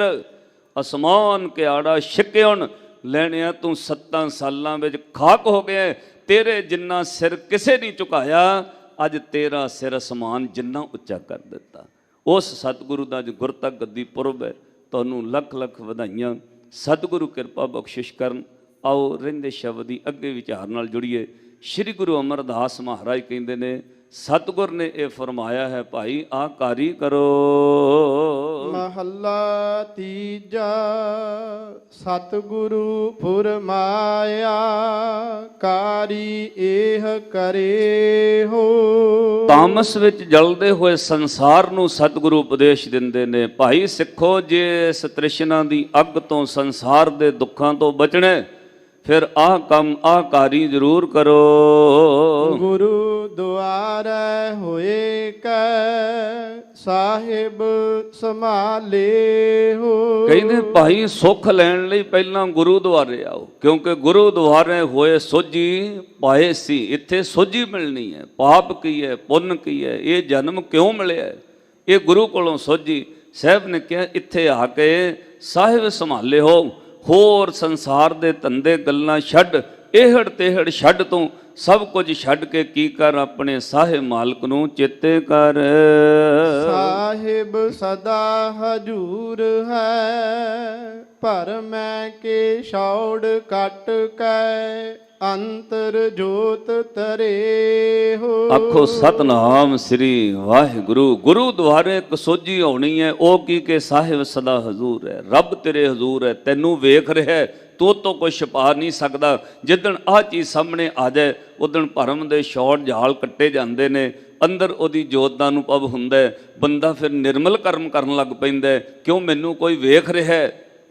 ਅਸਮਾਨ ਕਿਆੜਾ ਛਿਕਿਓਨ। ਲੈਣਿਆ ਤੂੰ 7 ਸਾਲਾਂ ਵਿੱਚ ਖਾਕ ਹੋ ਗਿਆ, ਤੇਰੇ ਜਿੰਨਾ ਸਿਰ ਕਿਸੇ ਨਹੀਂ ਝੁਕਾਇਆ, ਅੱਜ ਤੇਰਾ ਸਿਰ ਅਸਮਾਨ ਜਿੰਨਾ ਉੱਚਾ ਕਰ ਦਿੱਤਾ। ਉਸ ਸਤਿਗੁਰੂ ਦਾ ਅੱਜ ਗੁਰਤਕ ਗੱਦੀ ਪੁਰਬ ਹੈ, ਤੁਹਾਨੂੰ ਲੱਖ ਲੱਖ ਵਧਾਈਆਂ। ਸਤਿਗੁਰੂ ਕਿਰਪਾ ਬਖਸ਼ਿਸ਼ ਕਰਨ। ਆਓ ਰਹਿੰਦੇ ਸ਼ਬਦ ਦੀ ਅੱਗੇ ਵਿਚਾਰ ਨਾਲ ਜੁੜੀਏ। ਸ੍ਰੀ ਗੁਰੂ ਅਮਰਦਾਸ ਮਹਾਰਾਜ ਕਹਿੰਦੇ ਨੇ, ਸਤਿਗੁਰ ਨੇ ਇਹ ਫਰਮਾਇਆ ਹੈ, ਭਾਈ ਆਕਾਰੀ ਕਰੋ। ਮਹੱਲਾ ਤੀਜਾ। ਸਤਿਗੁਰੂ ਫੁਰਮਾਇਆ, ਕਾਰੀ ਇਹ ਕਰੇ ਹੋ। ਤਾਮਸ ਵਿੱਚ ਜਲਦੇ ਹੋਏ ਸੰਸਾਰ ਨੂੰ ਸਤਿਗੁਰੂ ਉਪਦੇਸ਼ ਦਿੰਦੇ ਨੇ, ਭਾਈ ਸਿੱਖੋ, ਜੇ ਇਸ ਤ੍ਰਿਸ਼ਨਾ ਦੀ ਅੱਗ ਤੋਂ, ਸੰਸਾਰ ਦੇ ਦੁੱਖਾਂ ਤੋਂ ਬਚਣਾ, ਫਿਰ ਆਹ ਕੰਮ ਆਹ ਕਾਰੀ ਜ਼ਰੂਰ ਕਰੋ। ਗੁਰੂ ਦੁਆਰੇ ਹੋਏ ਕੈ, ਸਾਹਿਬ ਸੰਭਾਲੇ ਹੋ। ਕਹਿੰਦੇ ਭਾਈ ਸੁੱਖ ਲੈਣ ਲਈ ਪਹਿਲਾਂ ਗੁਰੂ ਦੁਆਰੇ ਆਓ, ਕਿਉਂਕਿ ਗੁਰੂ ਦੁਆਰੇ ਹੋਏ ਸੋਝੀ ਪਾਏ ਸੀ। ਇੱਥੇ ਸੋਝੀ ਮਿਲਣੀ ਹੈ। ਪਾਪ ਕੀ ਹੈ, ਪੁੰਨ ਕੀ ਹੈ, ਇਹ ਜਨਮ ਕਿਉਂ ਮਿਲਿਆ, ਇਹ ਗੁਰੂ ਕੋਲੋਂ ਸੋਝੀ। ਸਾਹਿਬ ਨੇ ਕਿਹਾ, ਇੱਥੇ ਆ ਕੇ ਸਾਹਿਬ ਸੰਭਾਲੇ ਹੋ। ਹੋਰ ਸੰਸਾਰ ਦੇ ਧੰਦੇ ਗੱਲਾਂ ਛੱਡ, ਇਹੜ ਤੇਹੜ ਛੱਡ, ਤੂੰ ਸਭ ਕੁਝ ਛੱਡ ਕੇ ਕੀ ਕਰ, ਆਪਣੇ ਸਾਹਿਬ ਮਾਲਕ ਨੂੰ ਚੇਤੇ ਕਰ। ਸਾਹਿਬ ਸਦਾ ਹਜੂਰ ਹੈ, ਭਰਮੈ ਕੇ ਛੌੜ ਕੱਟ ਕੈ, ਅੰਤਰ ਜੋਤ ਤਰੇ ਹੋ। ਆਖੋ ਸਤਨਾਮ ਸ੍ਰੀ ਵਾਹਿਗੁਰੂ। ਗੁਰੂ ਦੁਆਰੇ ਇੱਕ ਸੋਝੀ ਹੋਣੀ ਹੈ, ਉਹ ਕੀ ਕਿ ਸਾਹਿਬ ਸਦਾ ਹਜ਼ੂਰ ਹੈ, ਰੱਬ ਤੇਰੇ ਹਜ਼ੂਰ ਹੈ, ਤੈਨੂੰ ਵੇਖ ਰਿਹਾ, ਤੂੰ ਤੋਂ ਕੋਈ ਛੁਪਾ ਨਹੀਂ ਸਕਦਾ। ਜਿੱਦਣ ਆਹ ਚੀਜ਼ ਸਾਹਮਣੇ ਆ ਜਾਏ, ਉਦਣ ਭਰਮ ਦੇ ਛੋੜ ਜਾਲ ਕੱਟੇ ਜਾਂਦੇ ਨੇ, ਅੰਦਰ ਉਹਦੀ ਜੋਤ ਦਾ ਅਨੁਭਵ ਹੁੰਦਾ, ਬੰਦਾ ਫਿਰ ਨਿਰਮਲ ਕਰਮ ਕਰਨ ਲੱਗ ਪੈਂਦਾ। ਕਿਉਂ, ਮੈਨੂੰ ਕੋਈ ਵੇਖ ਰਿਹਾ।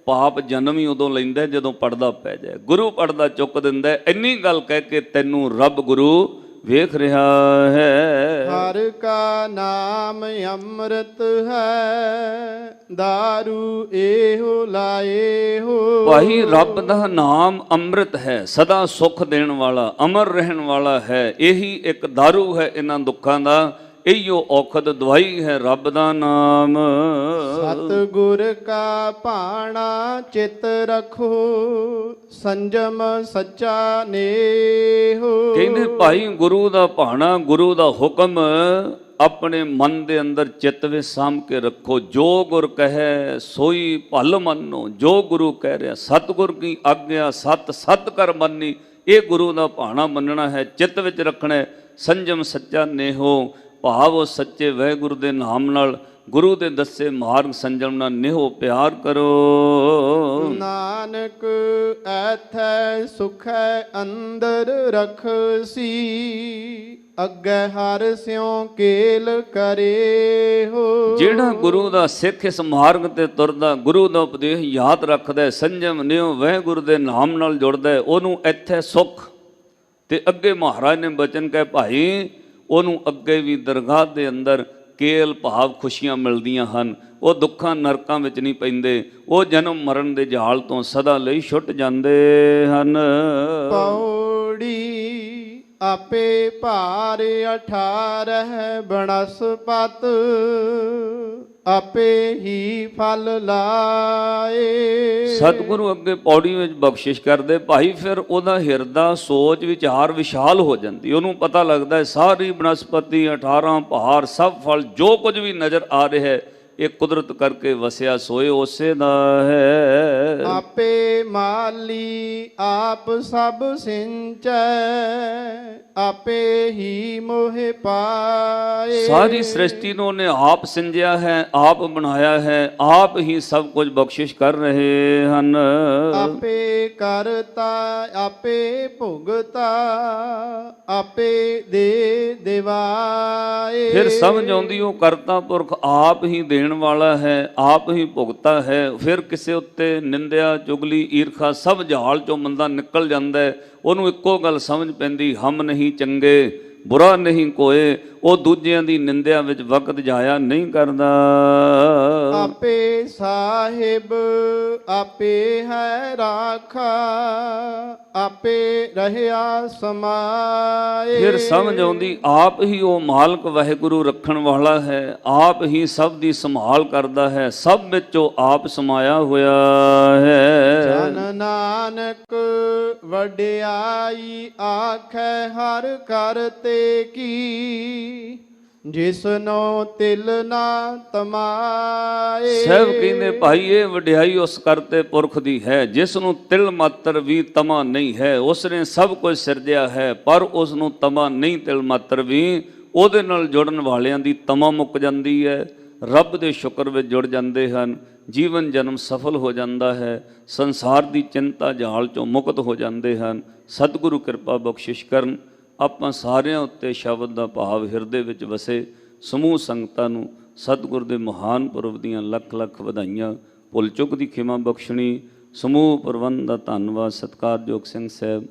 ਪਾਪ ਜਨਮ ਹੀ ਉਦੋਂ ਲੈਂਦਾ ਜਦੋਂ ਪੜਦਾ ਪੈ ਜਾਏ। ਗੁਰੂ ਪੜਦਾ ਚੁੱਕ ਦਿੰਦਾ। ਇੰਨੀ ਗੱਲ ਕਹਿ ਕੇ ਤੈਨੂੰ ਰੱਬ ਗੁਰੂ ਵੇਖ ਰਿਹਾ ਹੈ। ਹਰ ਕਾ ਨਾਮ ਅੰਮ੍ਰਿਤ ਹੈ, ਦਾਰੂ ਇਹੋ ਲਾਏ ਹੋ। ਭਾਈ ਰੱਬ ਦਾ ਨਾਮ ਅੰਮ੍ਰਿਤ ਹੈ, ਸਦਾ ਸੁੱਖ ਦੇਣ ਵਾਲਾ, ਅਮਰ ਰਹਿਣ ਵਾਲਾ ਹੈ। ਇਹੀ ਇੱਕ ਦਾਰੂ ਹੈ ਇਹਨਾਂ ਦੁੱਖਾਂ ਦਾ, ਇਹੀਓ ਔਖਦ ਦਵਾਈ ਹੈ ਰੱਬ ਦਾ ਨਾਮ। ਸਤਿਗੁਰ ਕਾ ਭਾਣਾ ਚਿਤ ਰਖੋ, ਸੰਜਮ ਸੱਚਾ ਨੇਹੋ। ਕਹਿੰਦੇ ਭਾਈ ਗੁਰੂ ਦਾ ਭਾਣਾ, ਗੁਰੂ ਦਾ ਹੁਕਮ ਆਪਣੇ ਮਨ ਦੇ ਅੰਦਰ ਚਿੱਤ ਵਿੱਚ ਸਾਂਭ ਕੇ ਰੱਖੋ। ਜੋ ਗੁਰ ਕਹੈ ਸੋਈ ਭਲ ਮੰਨੋ, ਜੋ ਗੁਰੂ ਕਹਿ ਰਿਹਾ, ਸਤਿਗੁਰ ਕੀ ਆਗਿਆ ਸਤ ਸਤ ਕਰ ਮੰਨੀ। ਇਹ ਗੁਰੂ ਦਾ ਭਾਣਾ ਮੰਨਣਾ ਹੈ, ਚਿੱਤ ਵਿੱਚ ਰੱਖਣਾ। ਸੰਜਮ ਸੱਚਾ ਨੇਹੋ, ਭਾਵ ਉਹ ਸੱਚੇ ਵਾਹਿਗੁਰੂ ਦੇ ਨਾਮ ਨਾਲ, ਗੁਰੂ ਦੇ ਦੱਸੇ ਮਾਰਗ ਸੰਜਮ ਨਾਲ ਨਿਹੋ ਪਿਆਰ ਕਰੋ। ਨਾਨਕ ਐਥੈ ਸੁਖੈ ਅੰਦਰ ਰਖਸੀ, ਅੱਗੇ ਹਰ ਸਿਉ ਕੇਲ ਕਰੇ ਹੋ। ਜਿਹੜਾ ਗੁਰੂ ਦਾ ਸਿੱਖ ਇਸ ਮਾਰਗ ਤੇ ਤੁਰਦਾ, ਗੁਰੂ ਦਾ ਉਪਦੇਸ਼ ਯਾਦ ਰੱਖਦਾ, ਸੰਜਮ ਨਿਉ ਵਾਹਿਗੁਰੂ ਦੇ ਨਾਮ ਨਾਲ ਜੁੜਦਾ, ਉਹਨੂੰ ਇੱਥੇ ਸੁੱਖ ਤੇ ਅੱਗੇ ਮਹਾਰਾਜ ਨੇ ਬਚਨ ਕਹੇ, ਭਾਈ ਉਹਨੂੰ ਅੱਗੇ ਵੀ ਦਰਗਾਹ ਦੇ ਅੰਦਰ ਕੇਲ ਭਾਵ ਖੁਸ਼ੀਆਂ ਮਿਲਦੀਆਂ ਹਨ। ਉਹ ਦੁੱਖਾਂ ਨਰਕਾਂ ਵਿੱਚ ਨਹੀਂ ਪੈਂਦੇ, ਉਹ ਜਨਮ ਮਰਨ ਦੇ ਜਾਲ ਤੋਂ ਸਦਾ ਲਈ ਛੁੱਟ ਜਾਂਦੇ ਹਨ। ਪੌੜੀ ਆਪੇ ਭਾਰ 18 ਬਨਸਪਤ, ਆਪੇ ਹੀ ਫਲ ਲਾਏ। ਸਤਿਗੁਰੂ ਅੱਗੇ ਪੌੜੀ ਵਿੱਚ ਬਖਸ਼ਿਸ਼ ਕਰਦੇ, ਭਾਈ ਫਿਰ ਉਹਦਾ ਹਿਰਦਾ ਸੋਚ ਵਿਚਾਰ ਵਿਸ਼ਾਲ ਹੋ ਜਾਂਦੀ। ਉਹਨੂੰ ਪਤਾ ਲੱਗਦਾ ਸਾਰੀ ਬਨਸਪਤੀ 18 ਪਹਾੜ ਸਭ ਫਲ ਜੋ ਕੁਝ ਵੀ ਨਜ਼ਰ ਆ ਰਿਹਾ ਹੈ, ਇਹ ਕੁਦਰਤ ਕਰਕੇ ਵਸਿਆ ਸੋਏ ਉਸੇ ਦਾ ਹੈ। ਆਪੇ ਮਾਲੀ ਆਪ ਸਭ ਸਿੰਚੈ, ਆਪੇ ਹੀ ਮੋਹਿ ਪਾਏ। ਸਾਰੀ ਸ੍ਰਿਸ਼ਟੀ ਨੂੰ ਉਹਨੇ ਆਪ ਸਿੰਜਿਆ ਹੈ, ਆਪ ਬਣਾਇਆ ਹੈ, ਆਪ ਹੀ ਸਭ ਕੁਝ ਬਖਸ਼ਿਸ਼ ਕਰ ਰਹੇ ਹਨ। ਆਪੇ ਕਰਤਾ ਆਪੇ ਭੁਗਤਾ, ਆਪੇ ਦੇ ਦਿਵਾਏ। ਫਿਰ ਸਮਝ ਆਉਂਦੀ ਉਹ ਕਰਤਾ ਪੁਰਖ ਆਪ ਹੀ ਦੇਣ ਵਾਲਾ ਹੈ, ਆਪ ਹੀ ਭੁਗਤਾ ਹੈ। ਫਿਰ ਕਿਸੇ ਉੱਤੇ ਨਿੰਦਿਆ ਚੁਗਲੀ ਈਰਖਾ ਸਭ ਜਾਲ ਚੋਂ ਬੰਦਾ ਨਿਕਲ ਜਾਂਦਾ ਹੈ। ਉਹਨੂੰ ਇੱਕੋ ਗੱਲ ਸਮਝ ਪੈਂਦੀ, ਹਮ ਨਹੀਂ ਚੰਗੇ, ਬੁਰਾ ਨਹੀਂ ਕੋਏ। ਉਹ ਦੂਜਿਆਂ ਦੀ ਨਿੰਦਿਆ ਵਿੱਚ ਵਕਤ ਜਾਇਆ ਨਹੀਂ ਕਰਦਾ। ਆਪੇ ਸਾਹਿਬ ਆਪੇ ਹੈ ਰਾਖਾ, ਆਪੇ ਰਹਿਆ ਸਮਾਏ। ਫਿਰ ਸਮਝ ਆਉਂਦੀ ਆਪ ਹੀ ਉਹ ਮਾਲਕ ਵਾਹਿਗੁਰੂ ਰੱਖਣ ਵਾਲਾ ਹੈ, ਆਪ ਹੀ ਸਭ ਦੀ ਸੰਭਾਲ ਕਰਦਾ ਹੈ, ਸਭ ਵਿੱਚ ਉਹ ਆਪ ਸਮਾਇਆ ਹੋਇਆ ਹੈ। ਜਨ ਨਾਨਕ ਵਡਿਆਈ ਆਖੈ ਹਰ ਕਰਤੇ ਕੀ, ਜਿਸਨੋ ਤਿਲ ਨਾ ਤਮਾਏ। ਸਭ ਕਹਿੰਦੇ ਭਾਈ ਇਹ ਵਡਿਆਈ ਉਸ ਕਰਤੇ ਪੁਰਖ ਦੀ ਹੈ ਜਿਸ ਨੂੰ ਤਿਲ ਮਾਤਰ ਵੀ ਤਮਾ ਨਹੀਂ ਹੈ। ਉਸ ਨੇ ਸਭ ਕੁਝ ਸਿਰਜਿਆ ਹੈ ਪਰ ਉਸ ਨੂੰ ਤਮਾ ਨਹੀਂ ਤਿਲ ਮਾਤਰ ਵੀ। ਉਹਦੇ ਨਾਲ ਜੁੜਨ ਵਾਲਿਆਂ ਦੀ ਤਮਾ ਮੁੱਕ ਜਾਂਦੀ ਹੈ, ਰੱਬ ਦੇ ਸ਼ੁਕਰ ਵਿੱਚ ਜੁੜ ਜਾਂਦੇ ਹਨ, ਜੀਵਨ ਜਨਮ ਸਫਲ ਹੋ ਜਾਂਦਾ ਹੈ, ਸੰਸਾਰ ਦੀ ਚਿੰਤਾ ਜਾਲ ਚੋਂ ਮੁਕਤ ਹੋ ਜਾਂਦੇ ਹਨ। ਸਤਿਗੁਰੂ ਕਿਰਪਾ ਬਖਸ਼ਿਸ਼ ਕਰਨ। ਆਪਾਂ ਸਾਰਿਆਂ ਉੱਤੇ ਸ਼ਬਦ ਦਾ ਭਾਵ ਹਿਰਦੇ ਵਿੱਚ ਵਸੇ। ਸਮੂਹ ਸੰਗਤਾਂ ਨੂੰ ਸਤਿਗੁਰ ਦੇ ਮਹਾਨ ਪੁਰਬ ਦੀਆਂ ਲੱਖ ਲੱਖ ਵਧਾਈਆਂ, ਭੁੱਲ ਚੁੱਕ ਦੀ ਖਿਮਾ ਬਖਸ਼ਣੀ। ਸਮੂਹ ਪ੍ਰਬੰਧ ਦਾ ਧੰਨਵਾਦ। ਸਤਿਕਾਰਯੋਗ ਸਿੰਘ ਸਾਹਿਬ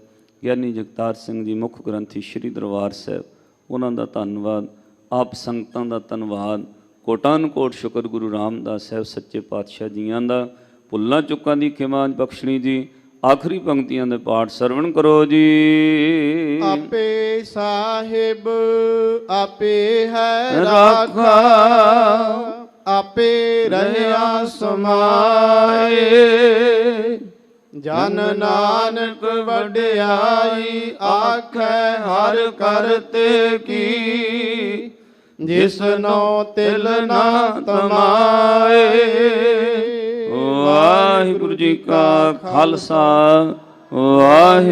ਗਿਆਨੀ ਜਗਤਾਰ ਸਿੰਘ ਜੀ ਮੁੱਖ ਗ੍ਰੰਥੀ ਸ੍ਰੀ ਦਰਬਾਰ ਸਾਹਿਬ, ਉਹਨਾਂ ਦਾ ਧੰਨਵਾਦ। ਆਪ ਸੰਗਤਾਂ ਦਾ ਧੰਨਵਾਦ। ਕੋਟਾਨ ਕੋਟ ਸ਼ੁਕਰ ਗੁਰੂ ਰਾਮਦਾਸ ਸਾਹਿਬ ਸੱਚੇ ਪਾਤਸ਼ਾਹ ਜੀਆਂ ਦਾ। ਭੁੱਲਾਂ ਚੁੱਕਾਂ ਦੀ ਖਿਮਾ ਬਖਸ਼ਣੀ ਜੀ। ਆਖਰੀ ਪੰਕਤੀਆਂ ਦੇ ਪਾਠ ਸਰਵਣ ਕਰੋ ਜੀ। ਆਪੇ ਸਾਹਿਬ ਆਪੇ ਹੈ ਰਾਖਾ, ਆਪੇ ਰਹਿਆ ਸਮਾਏ। ਜਨ ਨਾਨਕ ਵਡਿਆਈ ਆਖੈ ਹਰ ਕਰਤੇ ਕੀ, ਜਿਸਨੋ ਤਿਲ ਨਾ ਤਮਾਏ। ਵਾਹਿਗੁਰੂ ਜੀ ਕਾ ਖਾਲਸਾ, ਵਾਹਿਗੁਰੂ